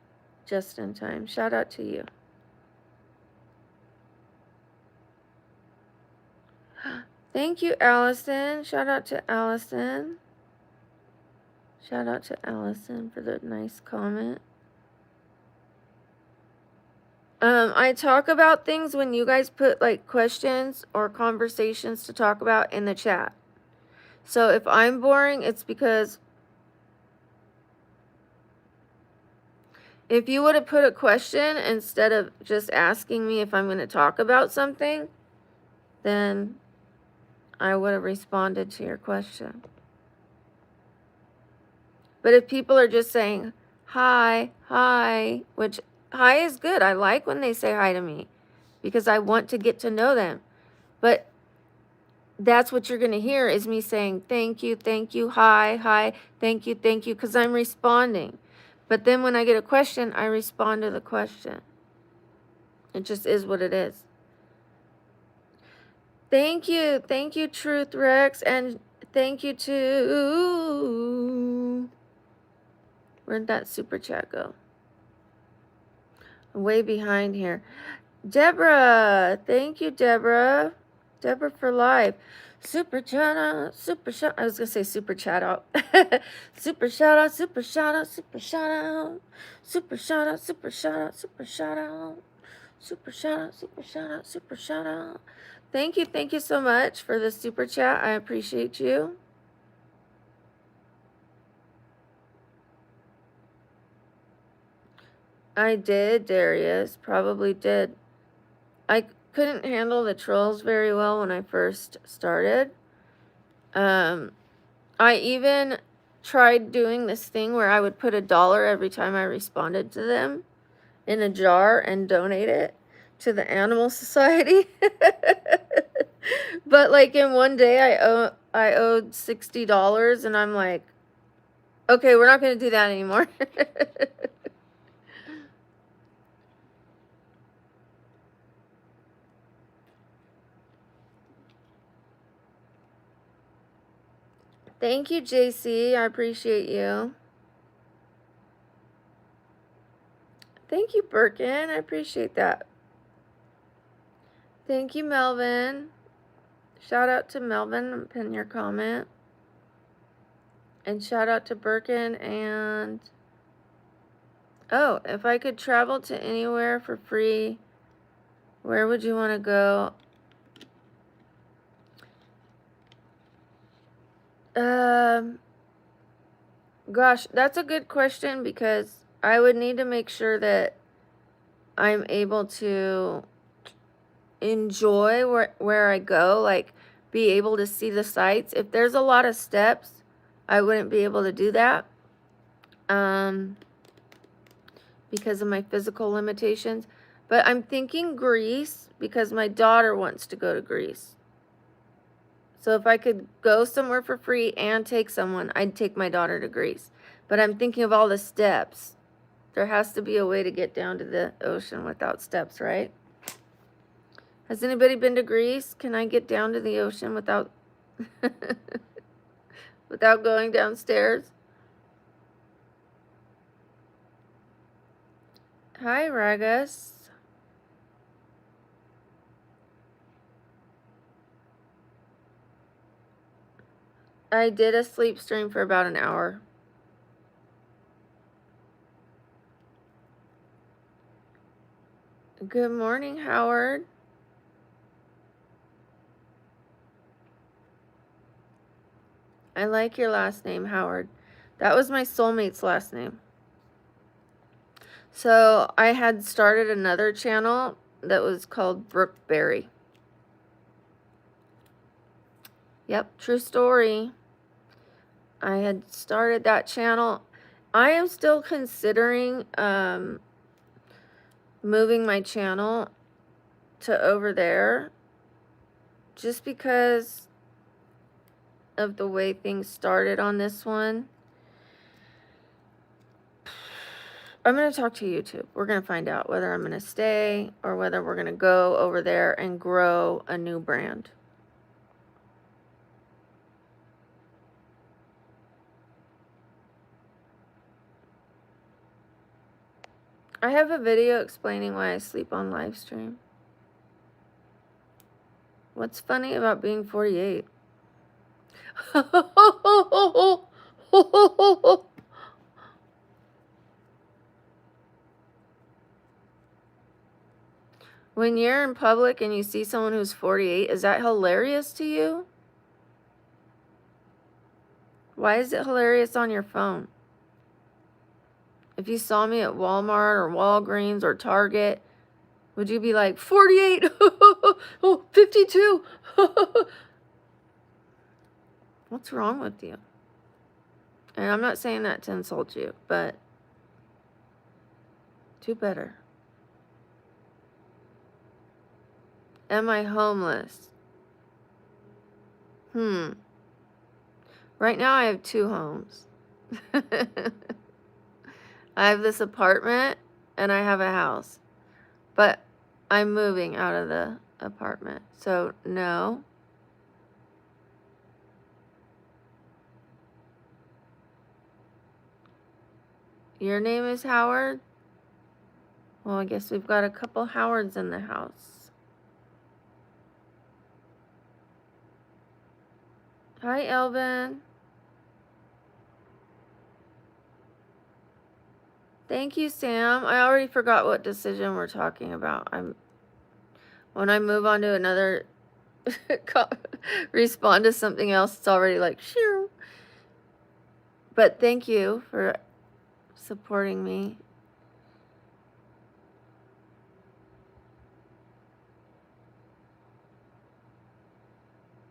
just in time. Shout out to you. Thank you, Allison. Shout out to Allison. Shout out to Allison for the nice comment. I talk about things when you guys put like questions or conversations to talk about in the chat. So if I'm boring, it's because if you would have put a question instead of just asking me if I'm going to talk about something, then I would have responded to your question. But if people are just saying, hi, which hi is good. I like when they say hi to me because I want to get to know them. But that's what you're going to hear is me saying, thank you, hi, thank you, because I'm responding. But then when I get a question, I respond to the question. It just is what it is. Thank you, Truth Rex, and thank you to... Where'd that super chat go? I'm way behind here. Deborah, thank you, Deborah. Deborah for life. Super chat out, super shout. I was gonna say super chat out. Super shout out, super shout out, super shout out, super shout out, super shout out, super shout out, super shout out, super shout out, super shout out. Thank you so much for the super chat. I appreciate you. I did, Darius. Probably did. I couldn't handle the trolls very well when I first started. I even tried doing this thing where I would put $1 every time I responded to them in a jar and donate it to the Animal Society. But like in one day I owed $60 and I'm like, okay, we're not going to do that anymore. Thank you, JC. I appreciate you. Thank you, Birkin. I appreciate that. Thank you, Melvin. Shout out to Melvin. Pin your comment. And shout out to Birkin and... Oh, if I could travel to anywhere for free, where would you want to go? Gosh, that's a good question because I would need to make sure that I'm able to enjoy where I go, like be able to see the sights. If there's a lot of steps, I wouldn't be able to do that because of my physical limitations. But I'm thinking Greece because my daughter wants to go to Greece. So if I could go somewhere for free and take someone, I'd take my daughter to Greece. But I'm thinking of all the steps. There has to be a way to get down to the ocean without steps, right? Has anybody been to Greece? Can I get down to the ocean without without going downstairs? Hi, Ragus. I did a sleep stream for about an hour. Good morning, Howard. I like your last name, Howard. That was my soulmate's last name. So I had started another channel that was called Brookberry. Yep, true story. I had started that channel. I am still considering moving my channel to over there just because of the way things started on this one. I'm going to talk to YouTube. We're going to find out whether I'm going to stay or whether we're going to go over there and grow a new brand. I have a video explaining why I sleep on live stream. What's funny about being 48? When you're in public and you see someone who's 48, is that hilarious to you? Why is it hilarious on your phone? If you saw me at Walmart or Walgreens or Target, would you be like, 48? Oh, 52? What's wrong with you? And I'm not saying that to insult you, but do better. Am I homeless? Right now I have 2 homes. I have this apartment and I have a house. But I'm moving out of the apartment. So, no. Your name is Howard? Well, I guess we've got a couple Howards in the house. Hi, Elvin. Thank you, Sam. I already forgot what decision we're talking about. When I move on to another respond to something else, it's already like shoo. But thank you for supporting me.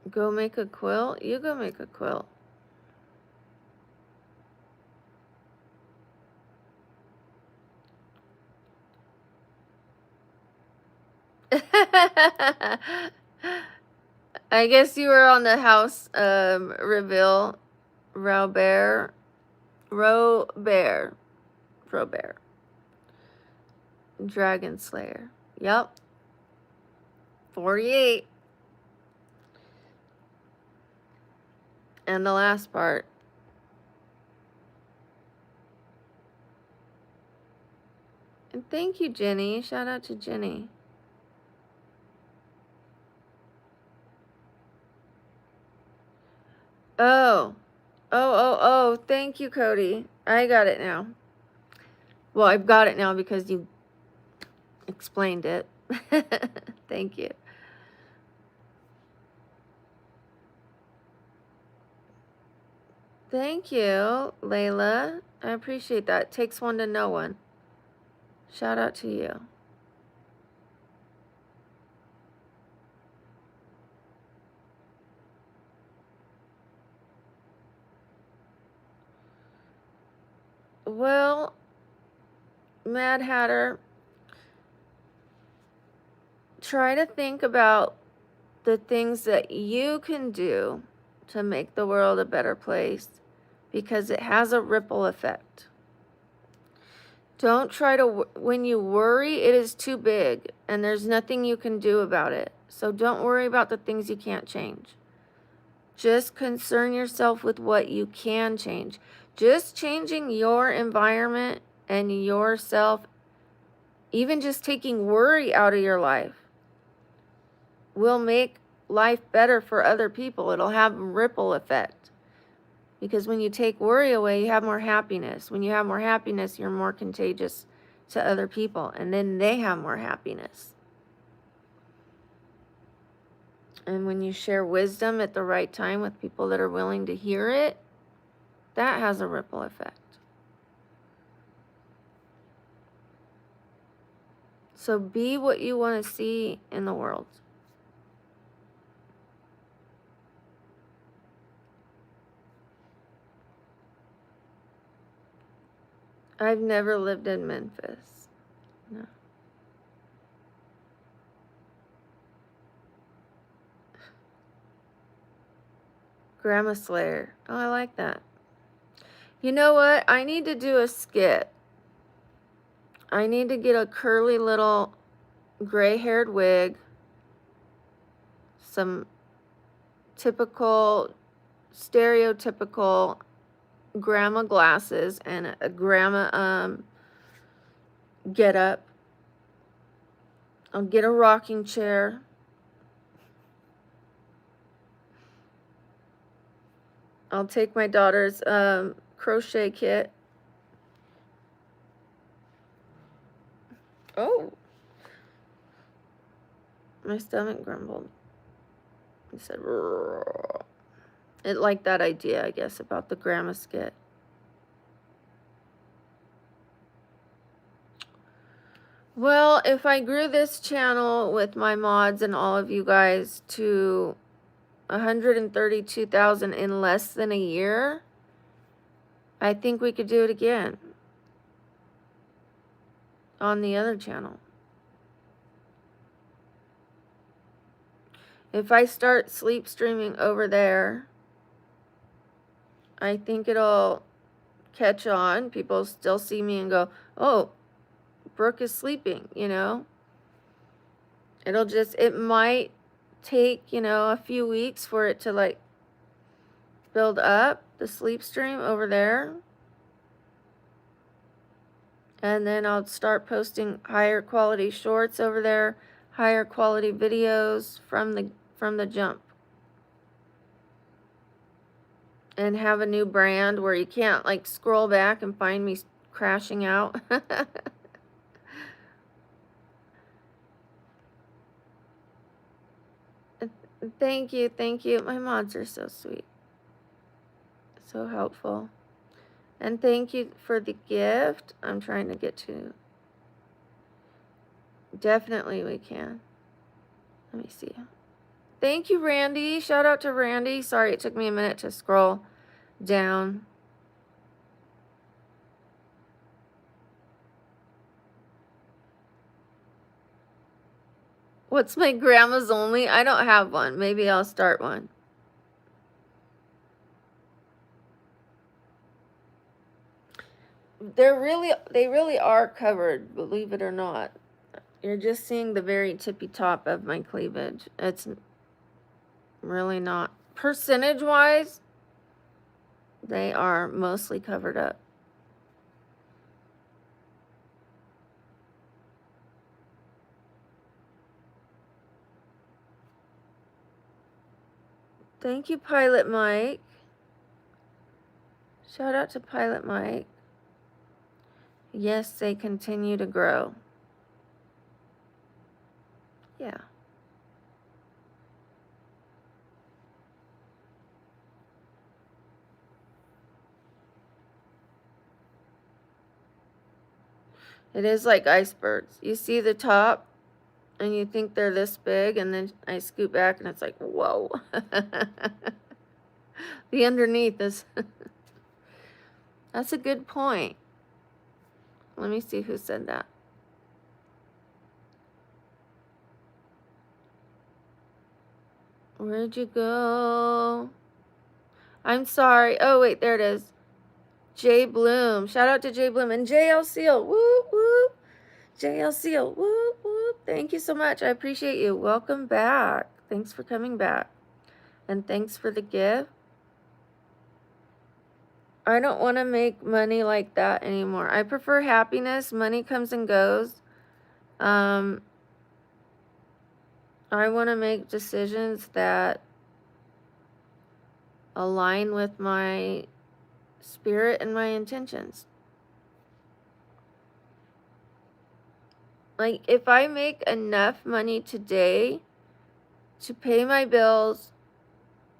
Go make a quilt? You go make a quilt. I guess you were on the house reveal. Robert. Dragon Slayer. Yep. 48. And the last part. And thank you, Jenny. Shout out to Jenny. Oh. Oh. Thank you, Cody. I got it now. Well, I've got it now because you explained it. Thank you. Thank you, Layla. I appreciate that. It takes one to know one. Shout out to you. Well, Mad Hatter, try to think about the things that you can do to make the world a better place, because it has a ripple effect. Don't try to, when you worry, it is too big and there's nothing you can do about it. So don't worry about the things you can't change. Just concern yourself with what you can change. Just changing your environment and yourself, even just taking worry out of your life, will make life better for other people. It'll have a ripple effect. Because when you take worry away, you have more happiness. When you have more happiness, you're more contagious to other people. And then they have more happiness. And when you share wisdom at the right time with people that are willing to hear it, that has a ripple effect. So be what you want to see in the world. I've never lived in Memphis. No. Grandma Slayer. Oh, I like that. You know what? I need to do a skit. I need to get a curly little gray-haired wig, some typical, stereotypical grandma glasses, and a grandma get up. I'll get a rocking chair. I'll take my daughter's crochet kit. Oh, my stomach grumbled. It said, "Roar." It liked that idea, I guess, about the grandma skit. Well, if I grew this channel with my mods and all of you guys to 132,000 in less than a year, I think we could do it again on the other channel. If I start sleep streaming over there, I think it'll catch on. People still see me and go, oh, Brooke is sleeping, you know? It might take, a few weeks for it to like build up the sleep stream over there. And then I'll start posting higher quality shorts over there, higher quality videos from the jump. And have a new brand where you can't like scroll back and find me crashing out. Thank you, thank you. My mods are so sweet. So helpful. And thank you for the gift. I'm trying to get to. Definitely we can. Let me see. Thank you, Randy. Shout out to Randy. Sorry it took me a minute to scroll down. What's my grandma's only? I don't have one. Maybe I'll start one. They really are covered, believe it or not. You're just seeing the very tippy top of my cleavage. It's really not. Percentage-wise, they are mostly covered up. Thank you, Pilot Mike. Shout out to Pilot Mike. Yes, they continue to grow. Yeah. It is like icebergs. You see the top and you think they're this big, and then I scoot back and it's like, whoa. The underneath is... That's a good point. Let me see who said that. Where'd you go? I'm sorry. Oh, wait, there it is. Jay Bloom. Shout out to Jay Bloom and JL Seal. Whoop, whoop. JL Seal. Whoop, whoop. Thank you so much. I appreciate you. Welcome back. Thanks for coming back. And thanks for the gift. I don't want to make money like that anymore. I prefer happiness. Money comes and goes. I want to make decisions that align with my spirit and my intentions. Like, if I make enough money today to pay my bills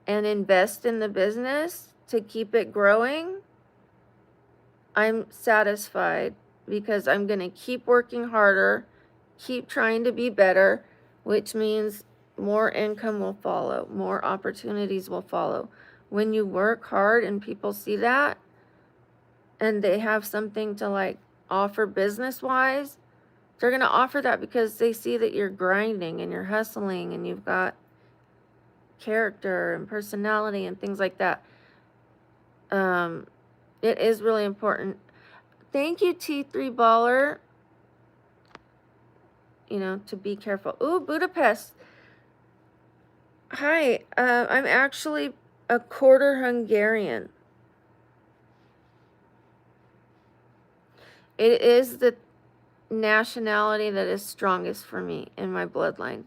and invest in the business to keep it growing, I'm satisfied because I'm going to keep working harder, keep trying to be better, which means more income will follow, more opportunities will follow. When you work hard and people see that and they have something to like offer business-wise, they're going to offer that because they see that you're grinding and you're hustling and you've got character and personality and things like that. It is really important. Thank you, T3 Baller. You know, to be careful. Ooh, Budapest. Hi, I'm actually a quarter Hungarian. It is the nationality that is strongest for me in my bloodline.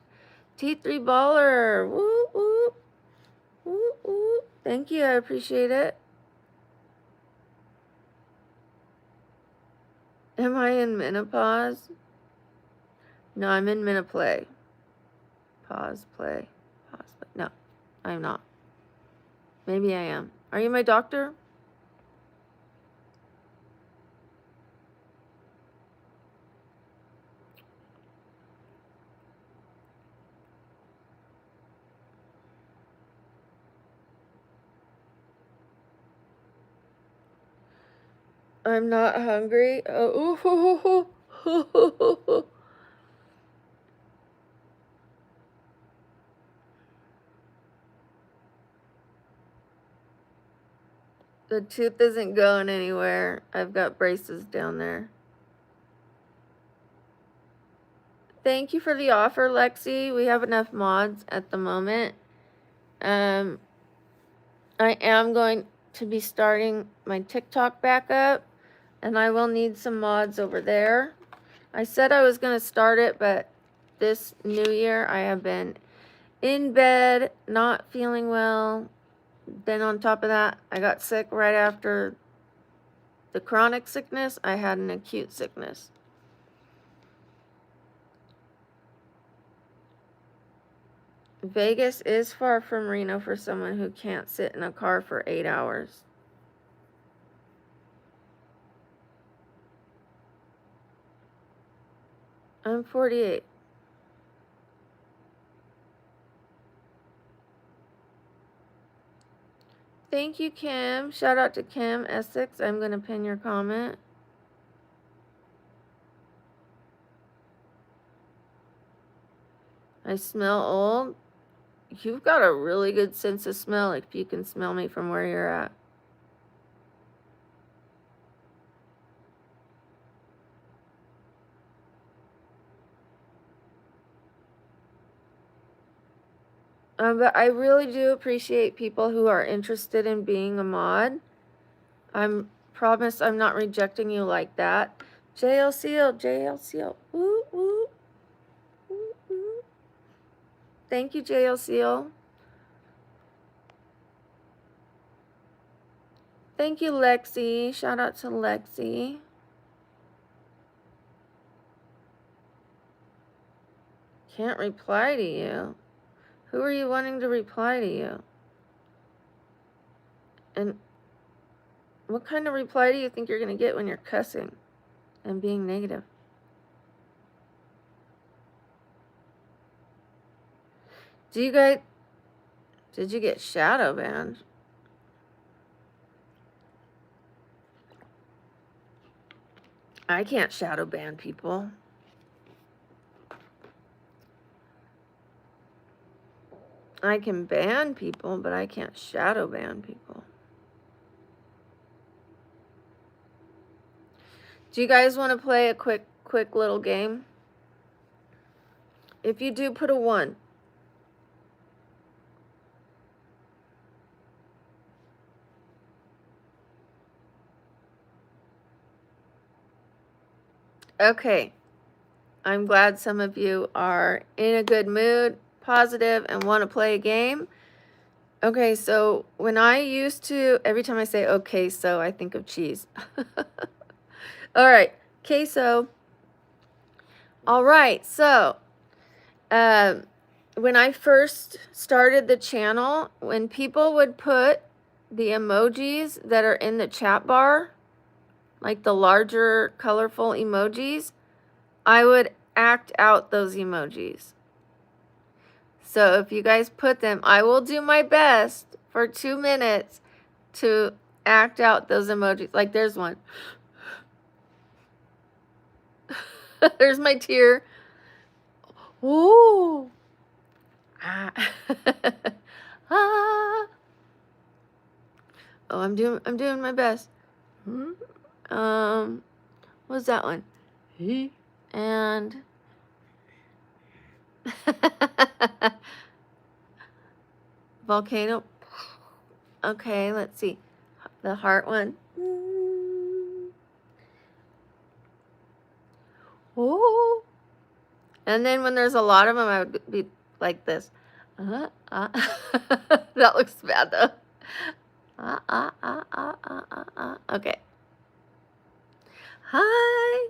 T3 Baller. Woo, woo. Woo, woo. Thank you. I appreciate it. Am I in menopause? No, I'm in menoplay. Pause, play. Pause, play. No, I'm not. Maybe I am. Are you my doctor? I'm not hungry. Oh, the tooth isn't going anywhere. I've got braces down there. Thank you for the offer, Lexi. We have enough mods at the moment. I am going to be starting my TikTok back up, and I will need some mods over there. I said I was going to start it, but this new year I have been in bed, not feeling well. Then on top of that, I got sick right after the chronic sickness. I had an acute sickness. Vegas is far from Reno for someone who can't sit in a car for 8 hours. I'm 48. Thank you, Kim. Shout out to Kim Essex. I'm going to pin your comment. I smell old. You've got a really good sense of smell if you can smell me from where you're at. But I really do appreciate people who are interested in being a mod. Promise I'm not rejecting you like that. JL Seal, JL Seal. Woo, woo, woo, woo. Thank you, JL Seal. Thank you, Lexi. Shout out to Lexi. Can't reply to you. Who are you wanting to reply to you? And what kind of reply do you think you're going to get when you're cussing and being negative? Did you get shadow banned? I can't shadow ban people. I can ban people, but I can't shadow ban people. Do you guys want to play a quick little game? If you do, put a 1. Okay. I'm glad some of you are in a good mood, positive, and want to play a game. Okay, so when I used to, every time I say okay, so I think of cheese. All right, queso. All right, so when I first started the channel, when people would put the emojis that are in the chat bar, like the larger colorful emojis, I would act out those emojis. So if you guys put them, I will do my best for 2 minutes to act out those emojis. Like there's one. There's my tear. Ooh. Ah. Ah. Oh, I'm doing my best. What's that one? And volcano. Okay, let's see. The heart one. Oh. And then when there's a lot of them, I would be like this. That looks bad though. Okay. Hi.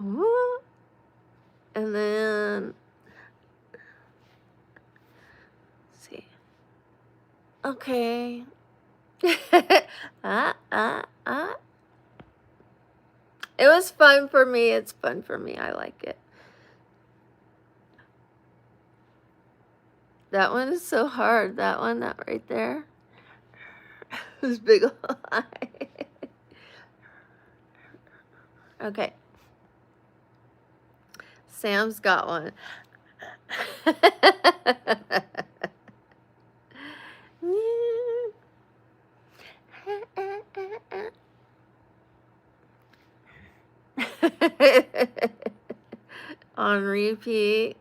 Ooh. And then, let's see. Okay. It was fun for me. It's fun for me. I like it. That one is so hard. That one, that right there. This big eye. Okay. Sam's got one. On repeat.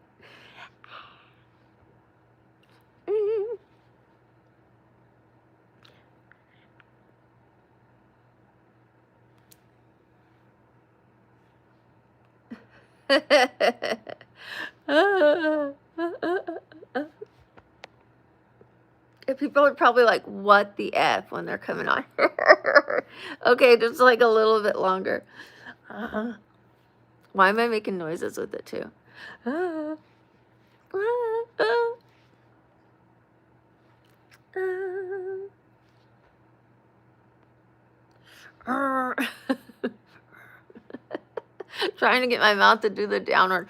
People are probably like, what the F when they're coming on. Okay, just like a little bit longer. Why am I making noises with it too? Trying to get my mouth to do the downward.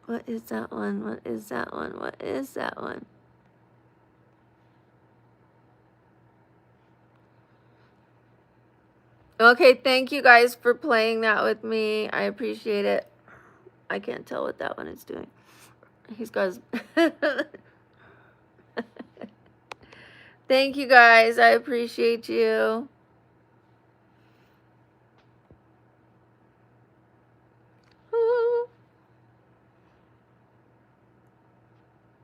What is that one? What is that one? What is that one? Okay, thank you guys for playing that with me. I appreciate it. I can't tell what that one is doing. He's got his... Thank you guys. I appreciate you.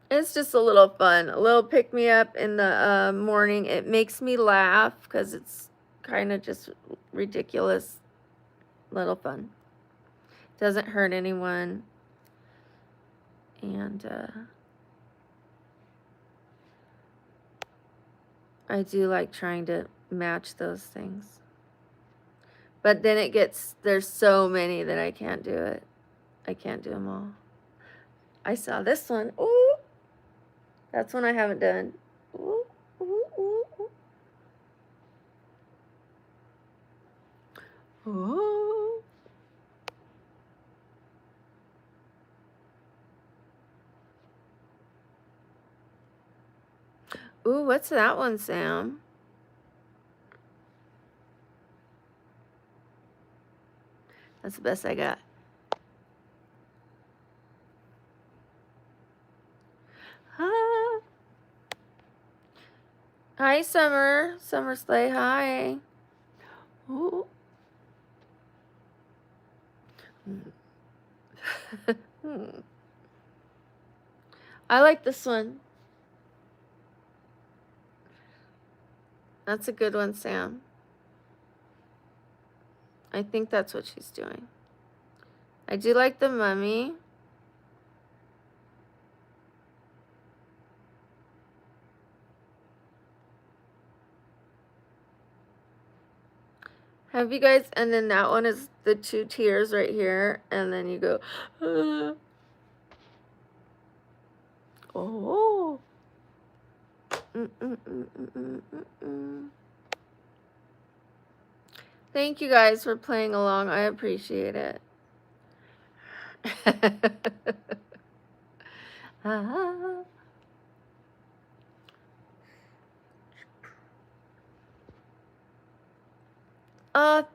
It's just a little fun, a little pick-me-up in the morning. It makes me laugh because it's kind of just ridiculous, little fun. Doesn't hurt anyone. And I do like trying to match those things. But then it gets, there's so many that I can't do it. I can't do them all. I saw this one. Ooh. That's one I haven't done. Ooh, ooh, ooh, ooh. Ooh. Ooh, what's that one, Sam? That's the best I got. Ah. Hi, Summer. Summer Slay, hi. Ooh. I like this one. That's a good one, Sam. I think that's what she's doing. I do like the mummy. Have you guys, and then that one is the 2 tears right here, and then you go, oh. Thank you guys for playing along. I appreciate it.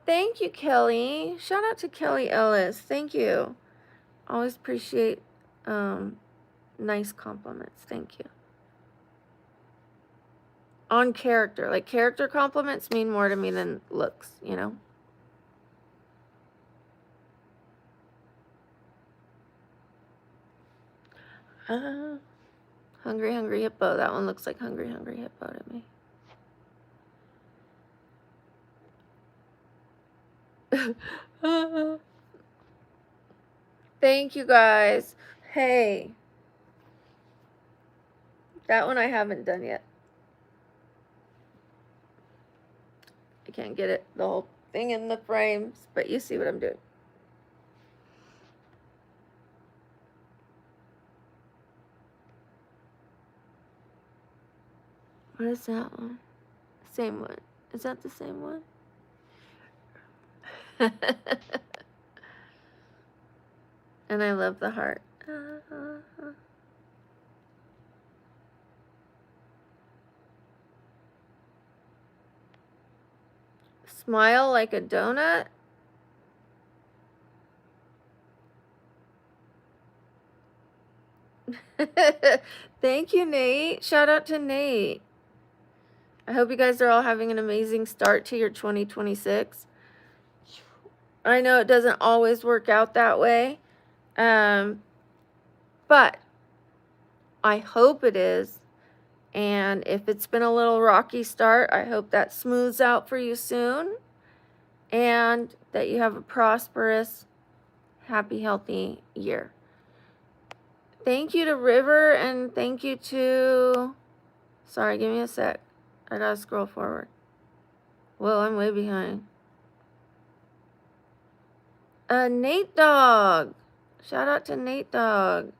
Thank you, Kelly. Shout out to Kelly Ellis. Thank you. Always appreciate nice compliments. Thank you. On character. Like, character compliments mean more to me than looks, you know? Hungry, Hungry Hippo. That one looks like Hungry, Hungry Hippo to me. Thank you, guys. Hey. That one I haven't done yet. I can't get it, the whole thing in the frames, but you see what I'm doing. What is that one? Same one. Is that the same one? And I love the heart. Smile like a donut? Thank you, Nate. Shout out to Nate. I hope you guys are all having an amazing start to your 2026. I know it doesn't always work out that way, but I hope it is. And if it's been a little rocky start, I hope that smooths out for you soon and that you have a prosperous, happy, healthy year. Thank you to River and thank you to... Sorry, give me a sec. I gotta scroll forward. Whoa, I'm way behind. Nate Dog. Shout out to Nate Dog.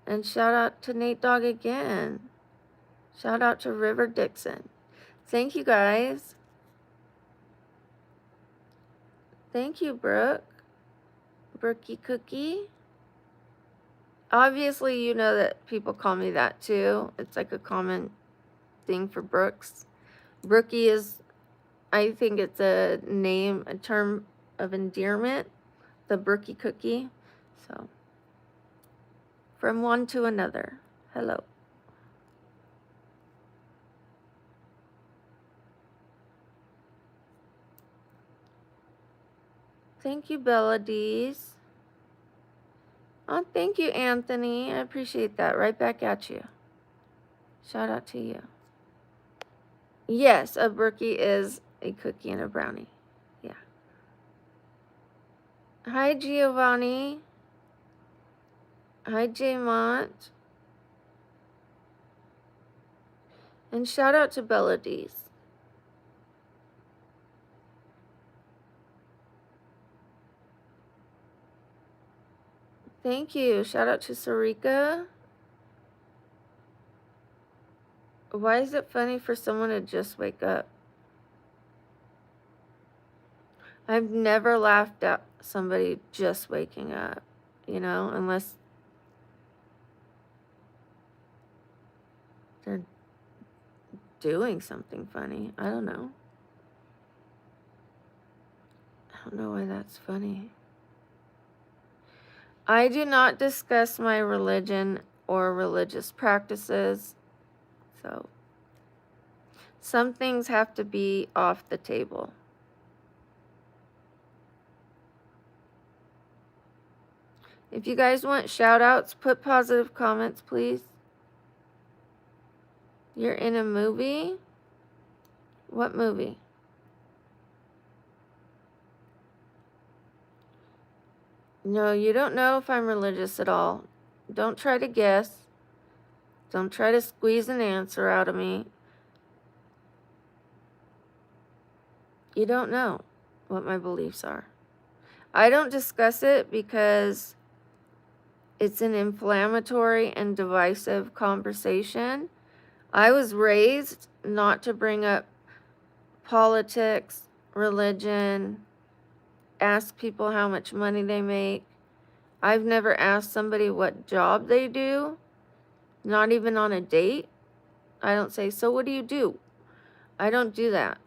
And shout out to Nate Dog again. Shout out to River Dixon. Thank you, guys. Thank you, Brooke. Brookie Cookie. Obviously, you know that people call me that too. It's like a common thing for Brooks. Brookie is, I think it's a name, a term of endearment. The Brookie Cookie. So, from one to another. Hello. Thank you, Bella Dees. Oh, thank you, Anthony. I appreciate that. Right back at you. Shout out to you. Yes, a brookie is a cookie and a brownie. Yeah. Hi, Giovanni. Hi, J-Mont. And shout out to Bella Dees. Thank you. Shout out to Sarika. Why is it funny for someone to just wake up? I've never laughed at somebody just waking up, you know, unless they're doing something funny. I don't know. I don't know why that's funny. I do not discuss my religion or religious practices, so some things have to be off the table. If you guys want shout outs, put positive comments, please. You're in a movie? What movie? No, you don't know if I'm religious at all. Don't try to guess. Don't try to squeeze an answer out of me. You don't know what my beliefs are. I don't discuss it because it's an inflammatory and divisive conversation. I was raised not to bring up politics, religion, ask people how much money they make. I've never asked somebody what job they do, not even on a date. I don't say, so what do you do? I don't do that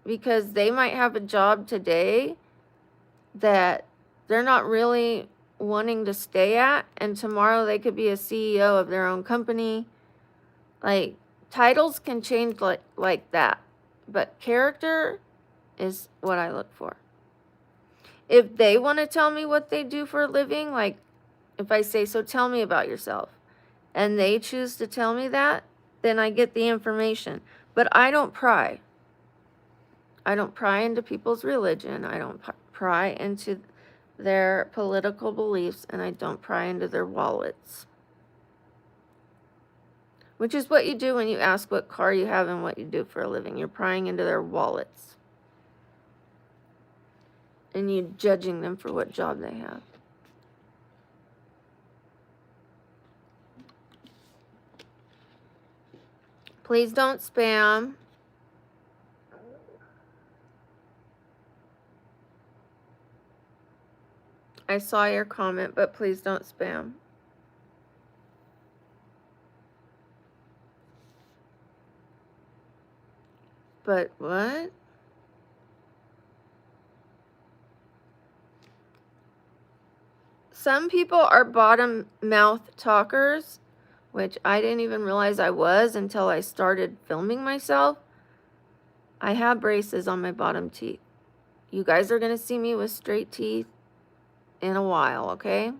because they might have a job today that they're not really wanting to stay at, and tomorrow they could be a CEO of their own company. Like, titles can change like that, but character is what I look for. If they want to tell me what they do for a living, like if I say, so tell me about yourself, and they choose to tell me that, then I get the information. But I don't pry. I don't pry into people's religion. I don't pry into their political beliefs, and I don't pry into their wallets. Which is what you do when you ask what car you have and what you do for a living. You're prying into their wallets. And you're judging them for what job they have. Please don't spam. I saw your comment, but please don't spam. But what? Some people are bottom mouth talkers, which I didn't even realize I was until I started filming myself. I have braces on my bottom teeth. You guys are going to see me with straight teeth in a while, okay?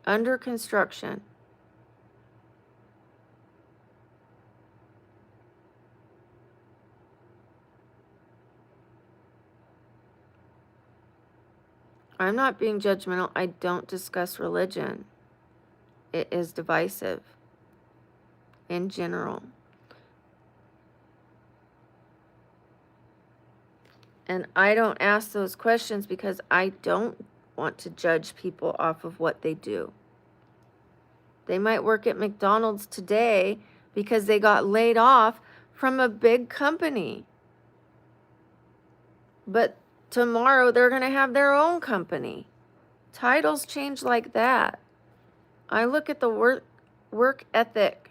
Under construction. I'm not being judgmental. I don't discuss religion. It is divisive in general. And I don't ask those questions because I don't want to judge people off of what they do. They might work at McDonald's today because they got laid off from a big company. But tomorrow they're going to have their own company. Titles change like that. I look at the work ethic.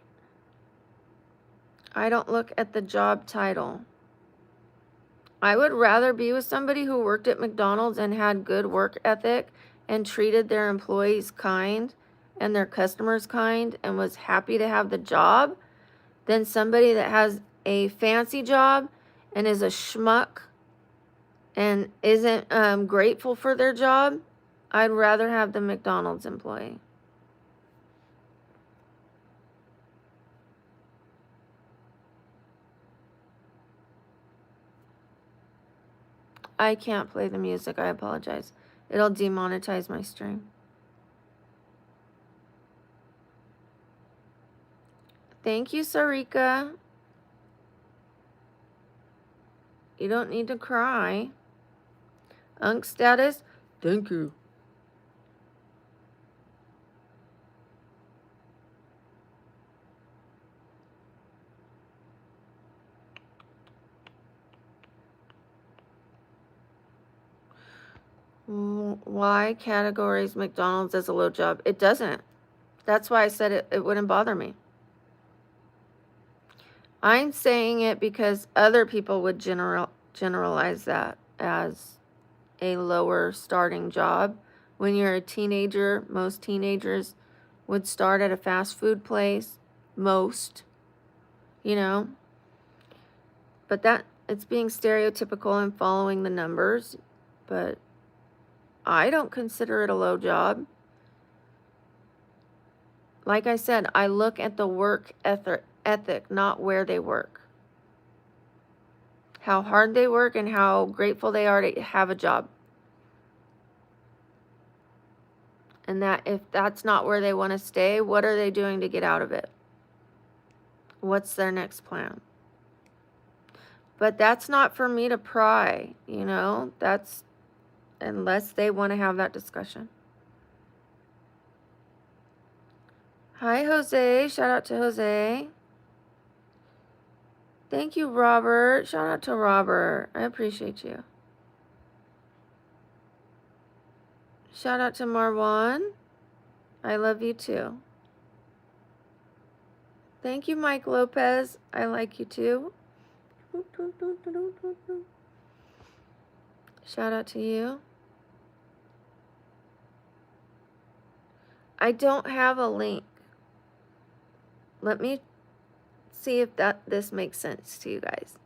I don't look at the job title. I would rather be with somebody who worked at McDonald's and had good work ethic and treated their employees kind and their customers kind and was happy to have the job than somebody that has a fancy job and is a schmuck and isn't grateful for their job. I'd rather have the McDonald's employee. I can't play the music. I apologize. It'll demonetize my stream. Thank you, Sarika. You don't need to cry. Unk status. Thank you. Why categorize McDonald's as a low job? It doesn't. That's why I said it wouldn't bother me. I'm saying it because other people would generalize that as a lower starting job. When you're a teenager, most teenagers would start at a fast food place. Most, you know. But that it's being stereotypical and following the numbers. But I don't consider it a low job. Like I said, I look at the work ethic, not where they work. How hard they work and how grateful they are to have a job. And that if that's not where they want to stay, what are they doing to get out of it? What's their next plan? But that's not for me to pry, you know? That's unless they want to have that discussion. Hi, Jose. Shout out to Jose. Thank you, Robert. Shout out to Robert. I appreciate you. Shout out to Marwan. I love you too. Thank you, Mike Lopez. I like you too. Shout out to you. I don't have a link. Let me see if this makes sense to you guys.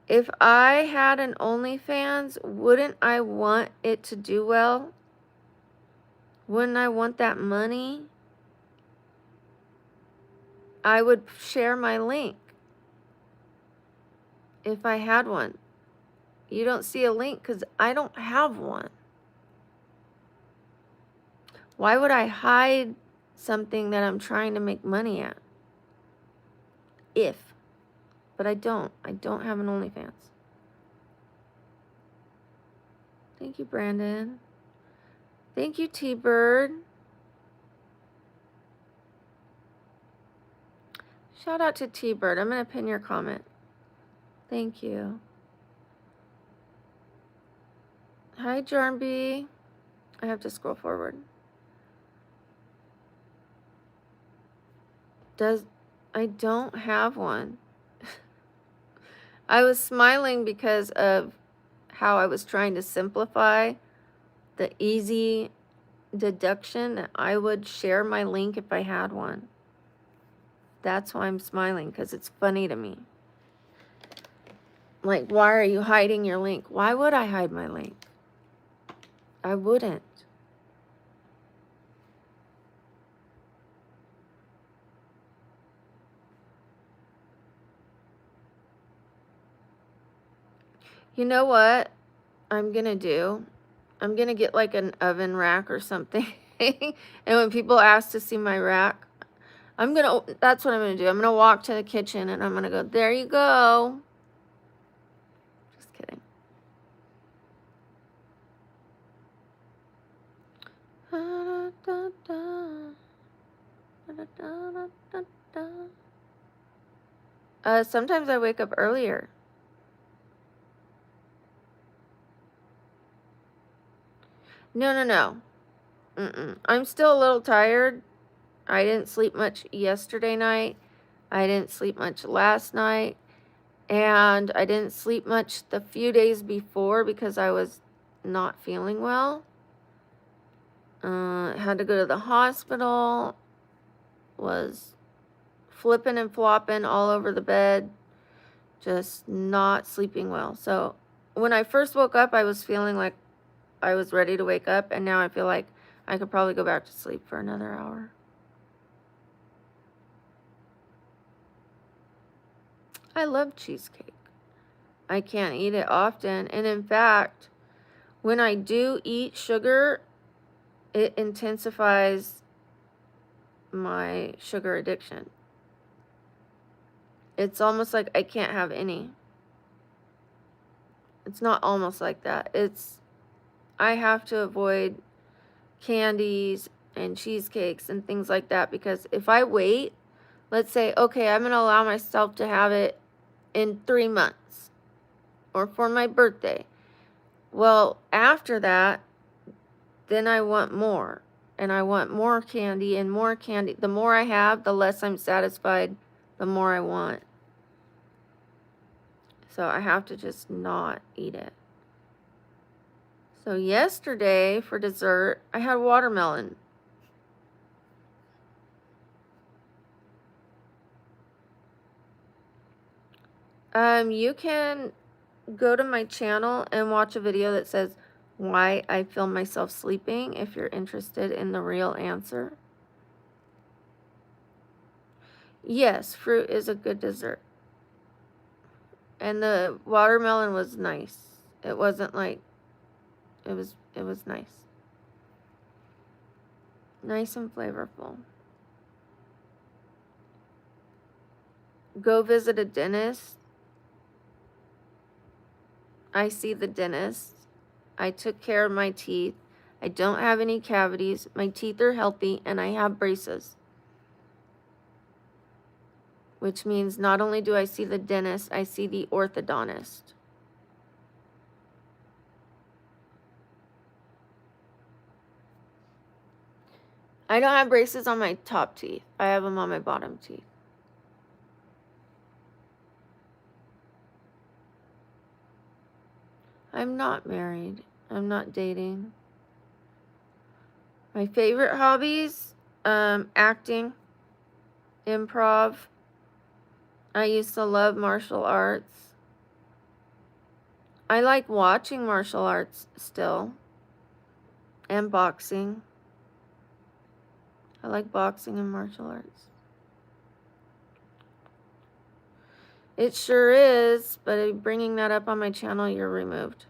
If I had an OnlyFans, wouldn't I want it to do well? Wouldn't I want that money? I would share my link if I had one. You don't see a link because I don't have one. Why would I hide something that I'm trying to make money at? But I don't. I don't have an OnlyFans. Thank you, Brandon. Thank you, T-Bird. Shout out to T-Bird. I'm going to pin your comment. Thank you. Hi, Jarnby. I have to scroll forward. I don't have one. I was smiling because of how I was trying to simplify the easy deduction that I would share my link if I had one. That's why I'm smiling, because it's funny to me. Like, why are you hiding your link? Why would I hide my link? I wouldn't. You know what I'm going to do? I'm going to get like an oven rack or something. And when people ask to see my rack, that's what I'm going to do. I'm going to walk to the kitchen and I'm going to go, there you go. Just kidding. Sometimes I wake up earlier. No. I'm still a little tired. I didn't sleep much yesterday night. I didn't sleep much last night. And I didn't sleep much the few days before because I was not feeling well. Had to go to the hospital. Was flipping and flopping all over the bed. Just not sleeping well. So when I first woke up, I was feeling like I was ready to wake up. And now I feel like I could probably go back to sleep for another hour. I love cheesecake. I can't eat it often. And in fact, when I do eat sugar, it intensifies my sugar addiction. It's almost like I can't have any. It's not almost like that. I have to avoid candies and cheesecakes and things like that, because if I wait, let's say, okay, I'm going to allow myself to have it in 3 months or for my birthday. Well, after that, then I want more, and I want more candy and more candy. The more I have, the less I'm satisfied, the more I want. So I have to just not eat it. So yesterday for dessert, I had watermelon. You can go to my channel and watch a video that says why I film myself sleeping if you're interested in the real answer. Yes, fruit is a good dessert. And the watermelon was nice. It wasn't like it was nice. Nice and flavorful. Go visit a dentist. I see the dentist. I took care of my teeth. I don't have any cavities. My teeth are healthy and I have braces. Which means not only do I see the dentist, I see the orthodontist. I don't have braces on my top teeth. I have them on my bottom teeth. I'm not married. I'm not dating. My favorite hobbies, acting, improv. I used to love martial arts. I like watching martial arts still. And boxing. I like boxing and martial arts. It sure is, but bringing that up on my channel, you're removed.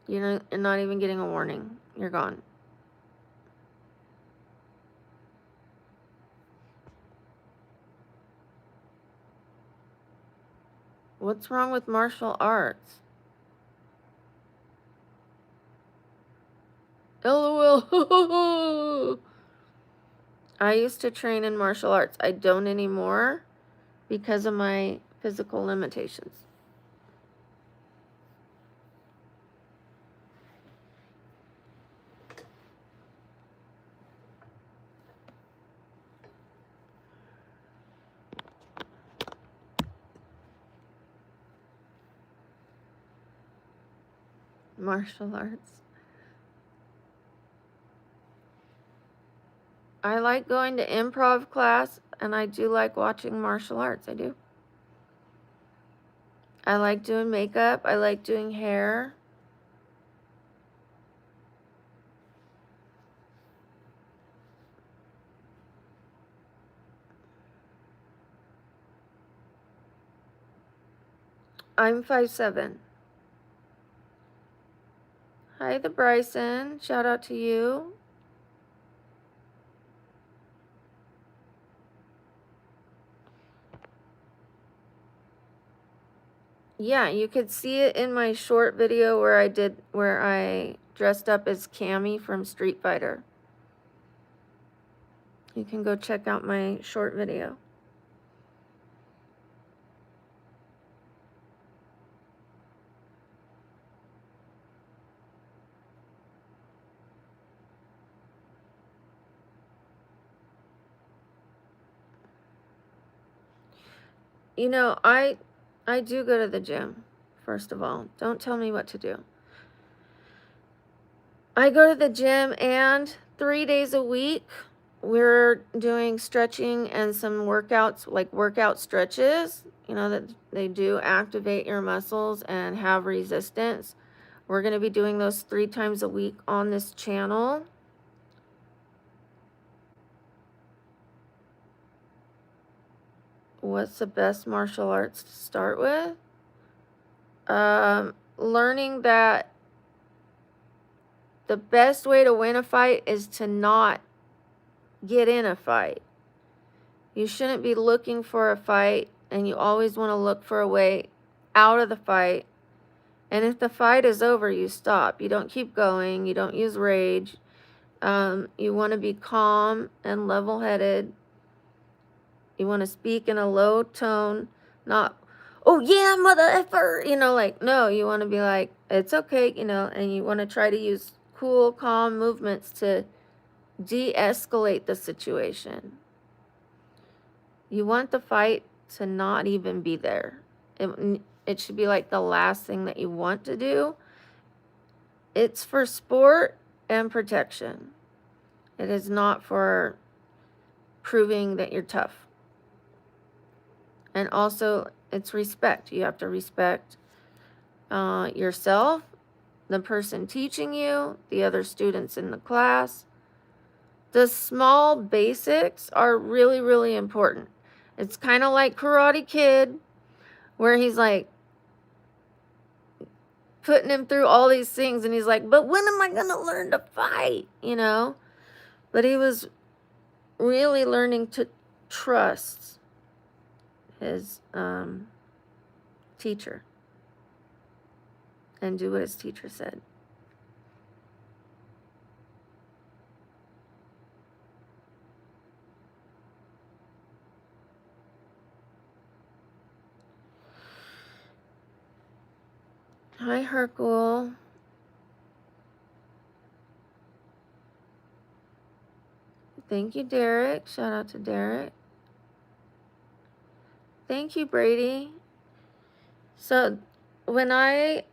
You're not even getting a warning. You're gone. What's wrong with martial arts? LOL. I used to train in martial arts. I don't anymore because of my physical limitations. Martial arts. I like going to improv class, and I do like watching martial arts. I do. I like doing makeup. I like doing hair. I'm 5'7". Hi, the Bryson. Shout out to you. Yeah, you could see it in my short video where I dressed up as Cammy from Street Fighter. You can go check out my short video. You know, I do go to the gym, first of all. Don't tell me what to do. I go to the gym, and 3 days a week we're doing stretching and some workouts, like workout stretches, you know, that they do activate your muscles and have resistance. We're going to be doing those 3 times a week on this channel. What's the best martial arts to start with? Learning that the best way to win a fight is to not get in a fight. You shouldn't be looking for a fight, and you always want to look for a way out of the fight. And if the fight is over, you stop. You don't keep going. You don't use rage. You want to be calm and level-headed. You want to speak in a low tone, not, oh yeah, mother effer, you know, like, no, you want to be like, it's okay, you know, and you want to try to use cool, calm movements to de-escalate the situation. You want the fight to not even be there. It should be like the last thing that you want to do. It's for sport and protection. It is not for proving that you're tough. And also, it's respect. You have to respect yourself, the person teaching you, the other students in the class. The small basics are really, really important. It's kind of like Karate Kid, where he's like putting him through all these things, and he's like, but when am I going to learn to fight? You know? But he was really learning to trust his teacher and do what his teacher said. Hi, Hercule. Thank you, Derek. Shout out to Derek. Thank you, Brady. So, when I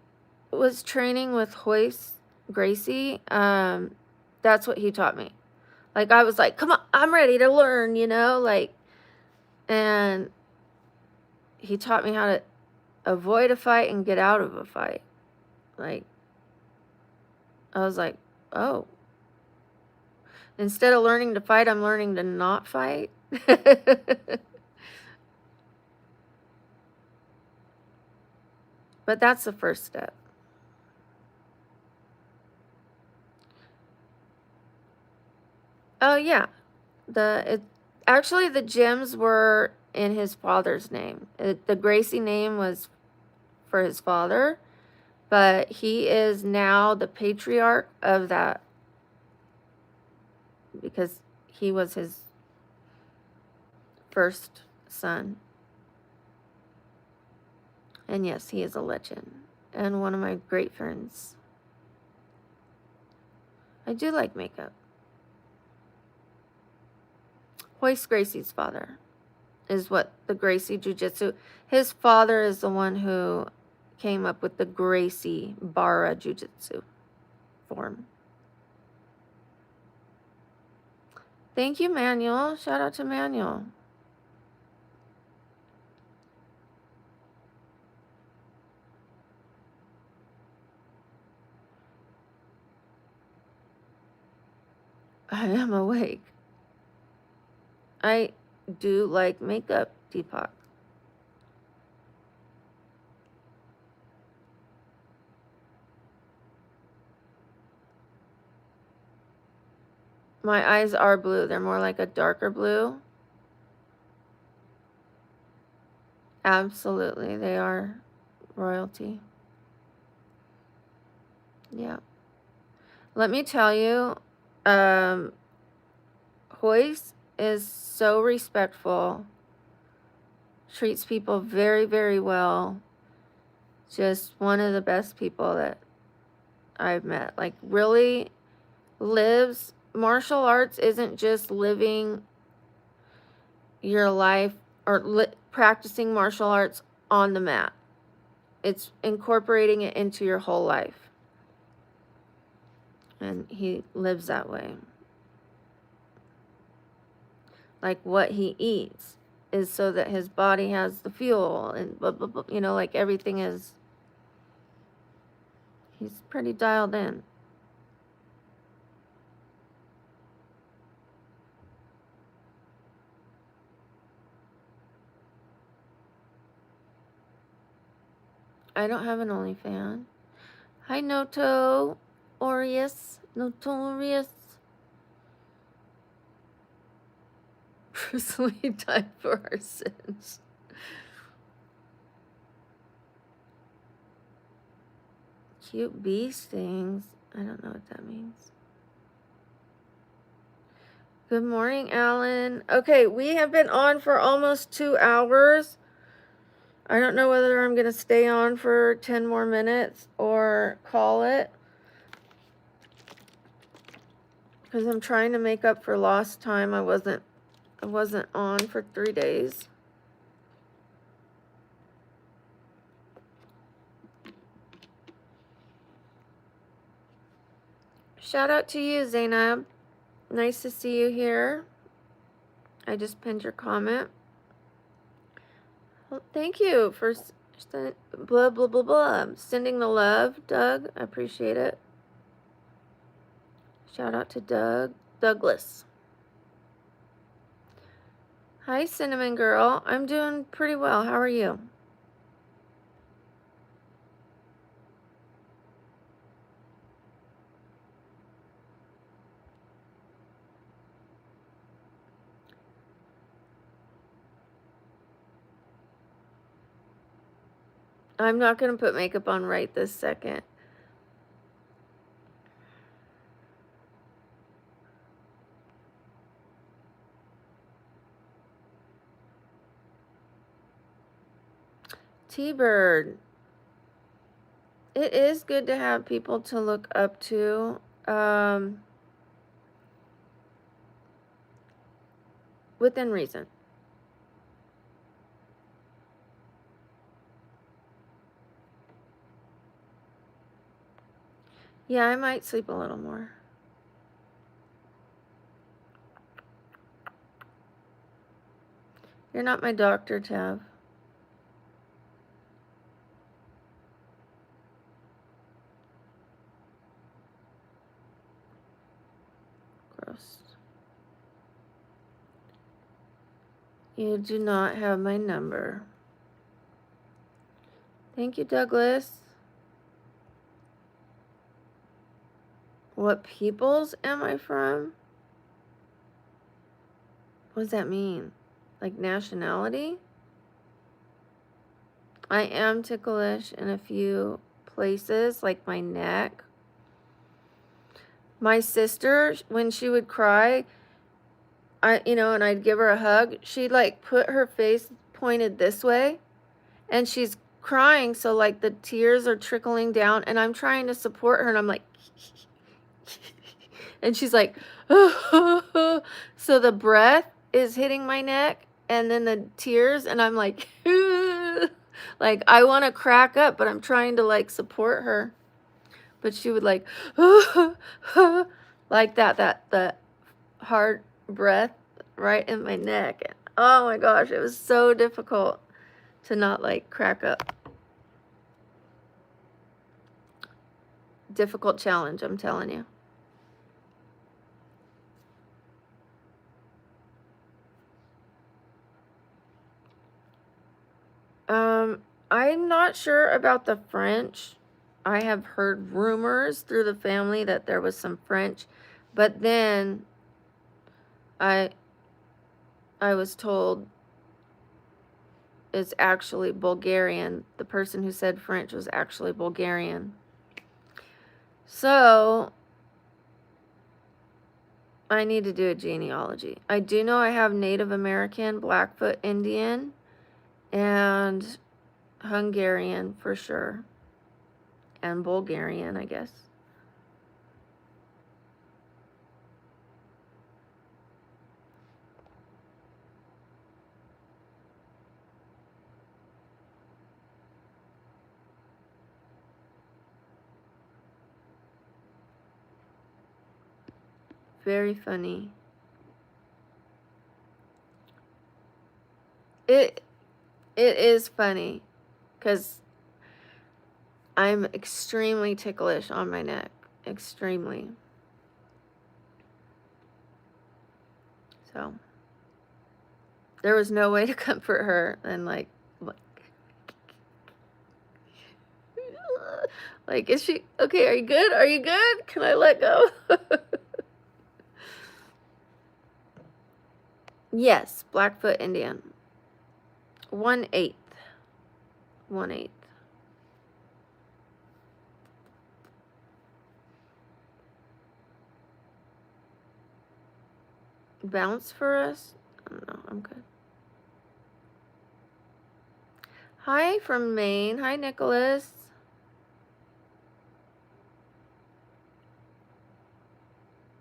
was training with Hoist Gracie, that's what he taught me. Like, I was like, come on, I'm ready to learn, you know? Like, and he taught me how to avoid a fight and get out of a fight. Like, I was like, oh. Instead of learning to fight, I'm learning to not fight. But that's the first step. Oh, yeah. Actually, the gyms were in his father's name. The Gracie name was for his father, but he is now the patriarch of that because he was his first son. And yes, he is a legend and one of my great friends. I do like makeup. Hoist Gracie's father is what the Gracie Jiu-Jitsu. His father is the one who came up with the Gracie Bara Jiu-Jitsu form. Thank you, Manuel. Shout out to Manuel. I am awake. I do like makeup, Deepak. My eyes are blue. They're more like a darker blue. Absolutely, they are royalty. Yeah. Let me tell you, Hoist is so respectful, treats people very, very well. Just one of the best people that I've met. Like, really lives. Martial arts isn't just living your life or practicing martial arts on the mat. It's incorporating it into your whole life. And he lives that way. Like, what he eats is so that his body has the fuel and blah, blah, blah, you know, like everything is, he's pretty dialed in. I don't have an OnlyFans. Hi, Noto. Orius. Notorious. Bruce Lee died for our sins. Cute bee stings. I don't know what that means. Good morning, Alan. Okay, we have been on for almost 2 hours. I don't know whether I'm going to stay on for 10 more minutes or call it. Because I'm trying to make up for lost time. I wasn't on for 3 days. Shout out to you, Zainab. Nice to see you here. I just pinned your comment. Well, thank you for blah, blah, blah, blah. Sending the love, Doug. I appreciate it. Shout out to Douglas. Hi, Cinnamon Girl. I'm doing pretty well. How are you? I'm not going to put makeup on right this second. T-Bird. It is good to have people to look up to. Within reason. Yeah, I might sleep a little more. You're not my doctor, Tav. Gross. You do not have my number. Thank you, Douglas. What peoples am I from? What does that mean? Like nationality? I am ticklish in a few places, like my neck. My sister, when she would cry, and I'd give her a hug, she'd like put her face pointed this way, and she's crying, so like the tears are trickling down, and I'm trying to support her, and I'm like, and she's like, so the breath is hitting my neck, and then the tears, and I'm like, like I want to crack up, but I'm trying to like support her. But she would like, like that hard breath right in my neck. Oh my gosh, it was so difficult to not like crack up. Difficult challenge, I'm telling you. I'm not sure about the French. I have heard rumors through the family that there was some French, but then I was told it's actually Bulgarian. The person who said French was actually Bulgarian. So I need to do a genealogy. I do know I have Native American, Blackfoot Indian, and Hungarian for sure. And Bulgarian, I guess. Very funny. It is funny because I'm extremely ticklish on my neck. Extremely. So there was no way to comfort her and like is she okay? Are you good? Are you good? Can I let go? Yes, Blackfoot Indian. 1/8. 1/8. Bounce for us? I don't know. I'm good. Hi from Maine. Hi, Nicholas.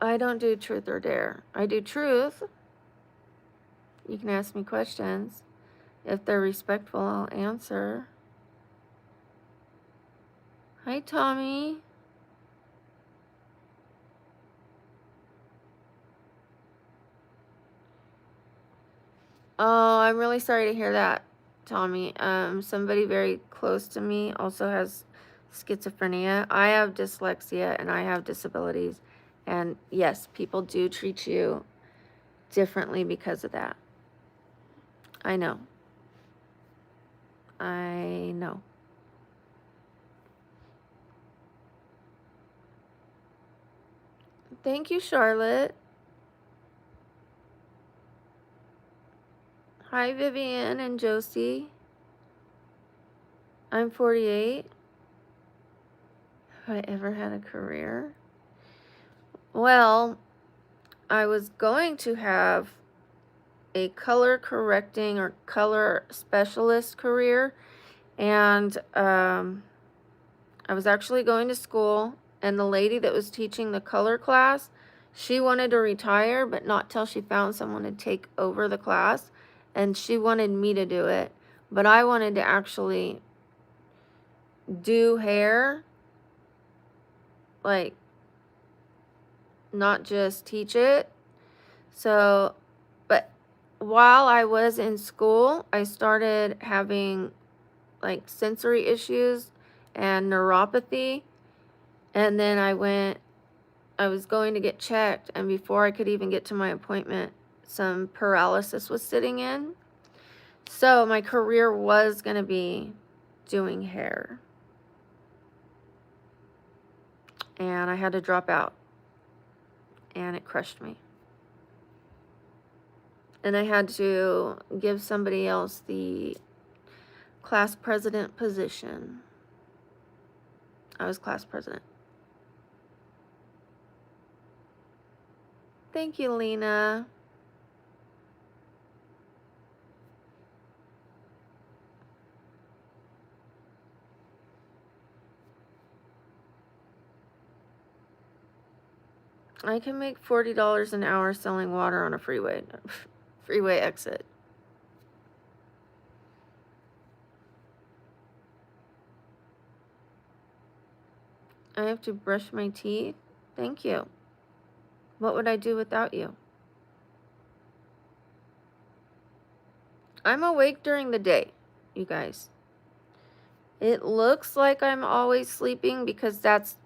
I don't do truth or dare. I do truth. You can ask me questions. If they're respectful, I'll answer. Hi, Tommy. Oh, I'm really sorry to hear that, Tommy. Somebody very close to me also has schizophrenia. I have dyslexia and I have disabilities. And yes, people do treat you differently because of that. I know. I know. Thank you, Charlotte. Hi, Vivian and Josie. I'm 48. Have I ever had a career? Well, I was going to have a color correcting or color specialist career, and I was actually going to school, and the lady that was teaching the color class, she wanted to retire, but not till she found someone to take over the class, and she wanted me to do it, but I wanted to actually do hair, like not just teach it. So, but while I was in school, I started having like sensory issues and neuropathy. And then I was going to get checked. And before I could even get to my appointment, some paralysis was sitting in. So my career was going to be doing hair. And I had to drop out. And it crushed me. And I had to give somebody else the class president position. I was class president. Thank you, Lena. I can make $40 an hour selling water on a freeway exit. I have to brush my teeth. Thank you. What would I do without you? I'm awake during the day, you guys. It looks like I'm always sleeping because that's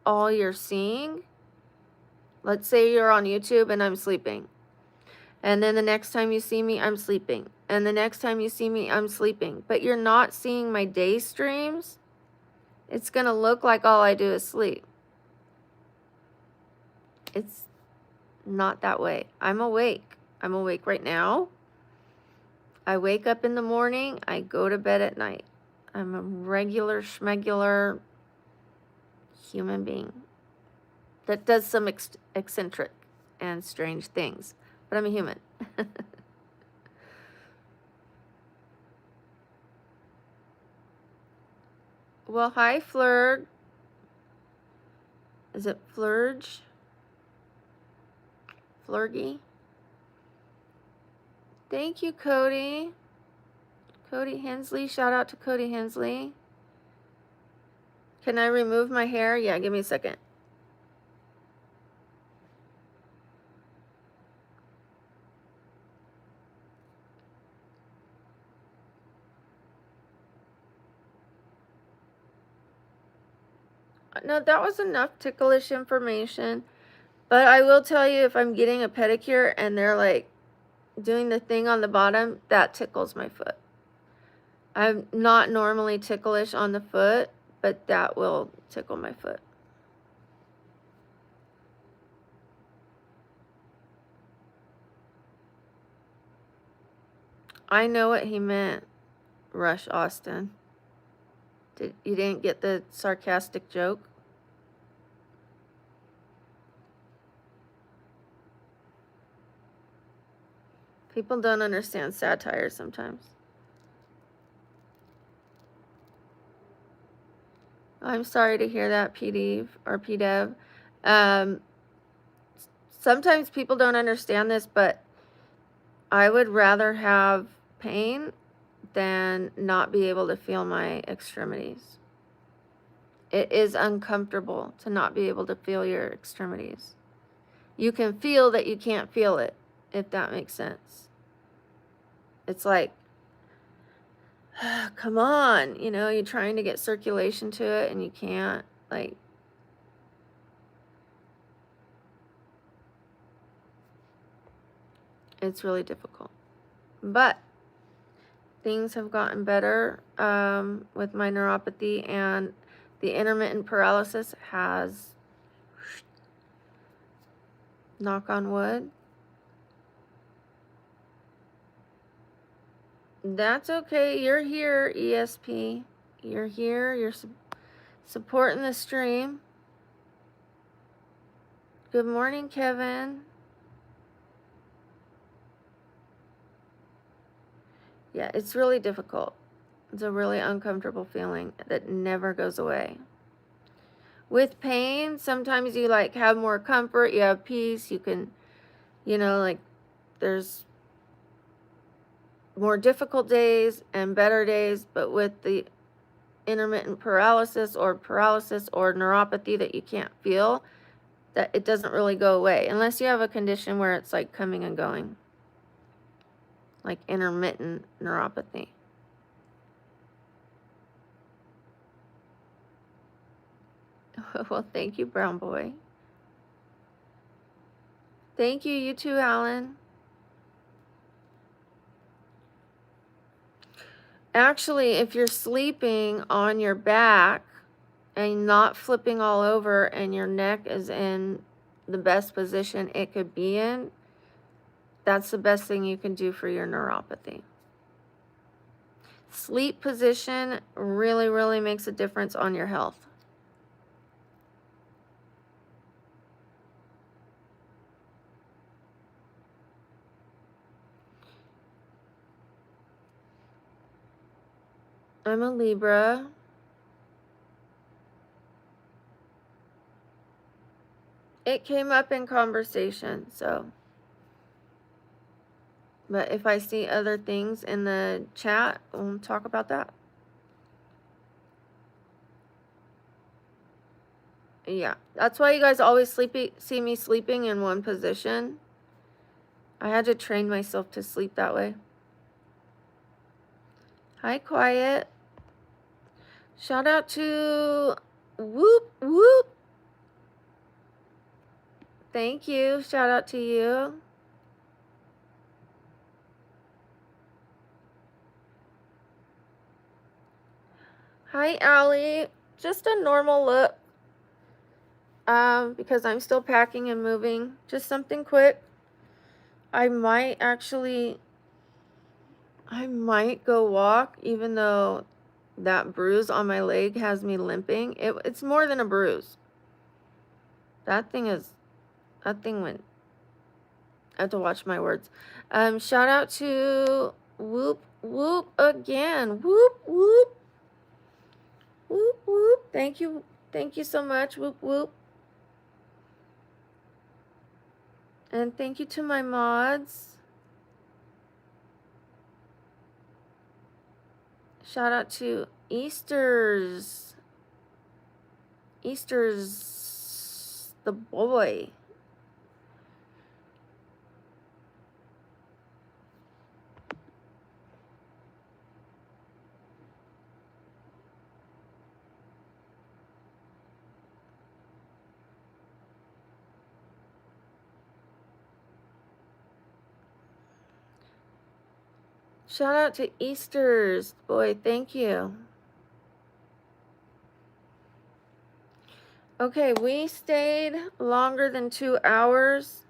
all you're seeing. Let's say you're on YouTube and I'm sleeping. And then the next time you see me, I'm sleeping. And the next time you see me, I'm sleeping. But you're not seeing my day streams. It's going to look like all I do is sleep. It's not that way. I'm awake. I'm awake right now. I wake up in the morning. I go to bed at night. I'm a regular schmegular human being that does some eccentric and strange things. But I'm a human. Well, hi, Flurg. Is it Flurge? Flurgy? Thank you, Cody. Cody Hensley. Shout out to Cody Hensley. Can I remove my hair? Yeah, give me a second. No, that was enough ticklish information. But I will tell you, if I'm getting a pedicure and they're like doing the thing on the bottom, that tickles my foot. I'm not normally ticklish on the foot, but that will tickle my foot. I know what he meant, Rush Austin. You didn't get the sarcastic joke? People don't understand satire sometimes. I'm sorry to hear that, PDev or PDev. Sometimes people don't understand this, but I would rather have pain than not be able to feel my extremities. It is uncomfortable to not be able to feel your extremities. You can feel that you can't feel it, if that makes sense. It's like, come on, you know, you're trying to get circulation to it and you can't. Like, it's really difficult. But things have gotten better with my neuropathy, and the intermittent paralysis has, knock on wood. That's okay. You're here, ESP. You're here. You're supporting the stream. Good morning, Kevin. Yeah, it's really difficult. It's a really uncomfortable feeling that never goes away. With pain, sometimes you like have more comfort, you have peace, you can, you know, like there's more difficult days and better days, but with the intermittent paralysis or neuropathy that you can't feel, that it doesn't really go away unless you have a condition where it's like coming and going, like intermittent neuropathy. Well, thank you, Brown Boy. Thank you, you too, Alan. Actually, if you're sleeping on your back and not flipping all over and your neck is in the best position it could be in, that's the best thing you can do for your neuropathy. Sleep position really, really makes a difference on your health. I'm a Libra. It came up in conversation, so. But if I see other things in the chat, we'll talk about that. Yeah, that's why you guys always see me sleeping in one position. I had to train myself to sleep that way. Hi, Quiet. Shout out to Whoop Whoop. Thank you. Shout out to you. Hi, Allie. Just a normal look. Because I'm still packing and moving. Just something quick. I might go walk, even though that bruise on my leg has me limping. It's more than a bruise. That thing went. I have to watch my words. Shout out to Whoop Whoop again. Whoop Whoop. Whoop Whoop. Thank you so much. Whoop Whoop. And thank you to my mods. Shout out to Easter's the boy. Shout out to Easter's boy. Thank you. Okay, we stayed longer than 2 hours.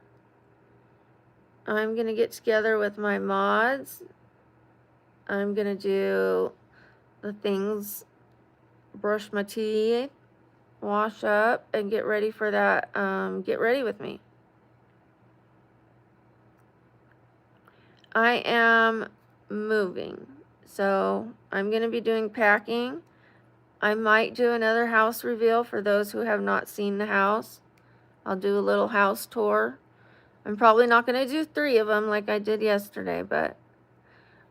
I'm going to get together with my mods. I'm going to do the things, brush my teeth, wash up, and get ready for that. Get ready with me. I am moving, so I'm going to be doing packing. I might do another house reveal for those who have not seen the house. I'll do a little house tour. I'm probably not going to do 3 of them like I did yesterday, but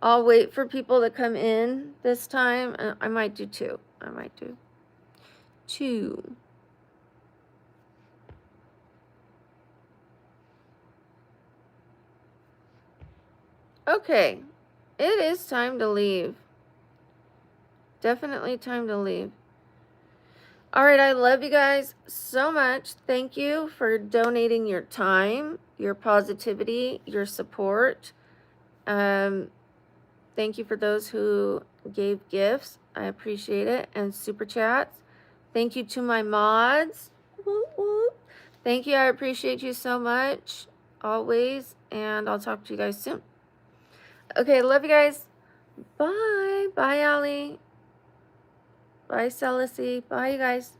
I'll wait for people to come in this time. I might do 2. I might do 2. Okay. It is time to leave. Definitely time to leave. All right, I love you guys so much. Thank you for donating your time, your positivity, your support. Um, Thank you for those who gave gifts. I appreciate it. And super chats. Thank you to my mods. Whoop, whoop. Thank you. I appreciate you so much. Always. And I'll talk to you guys soon. Okay, love you guys. Bye. Bye, Allie. Bye, Celicy. Bye, you guys.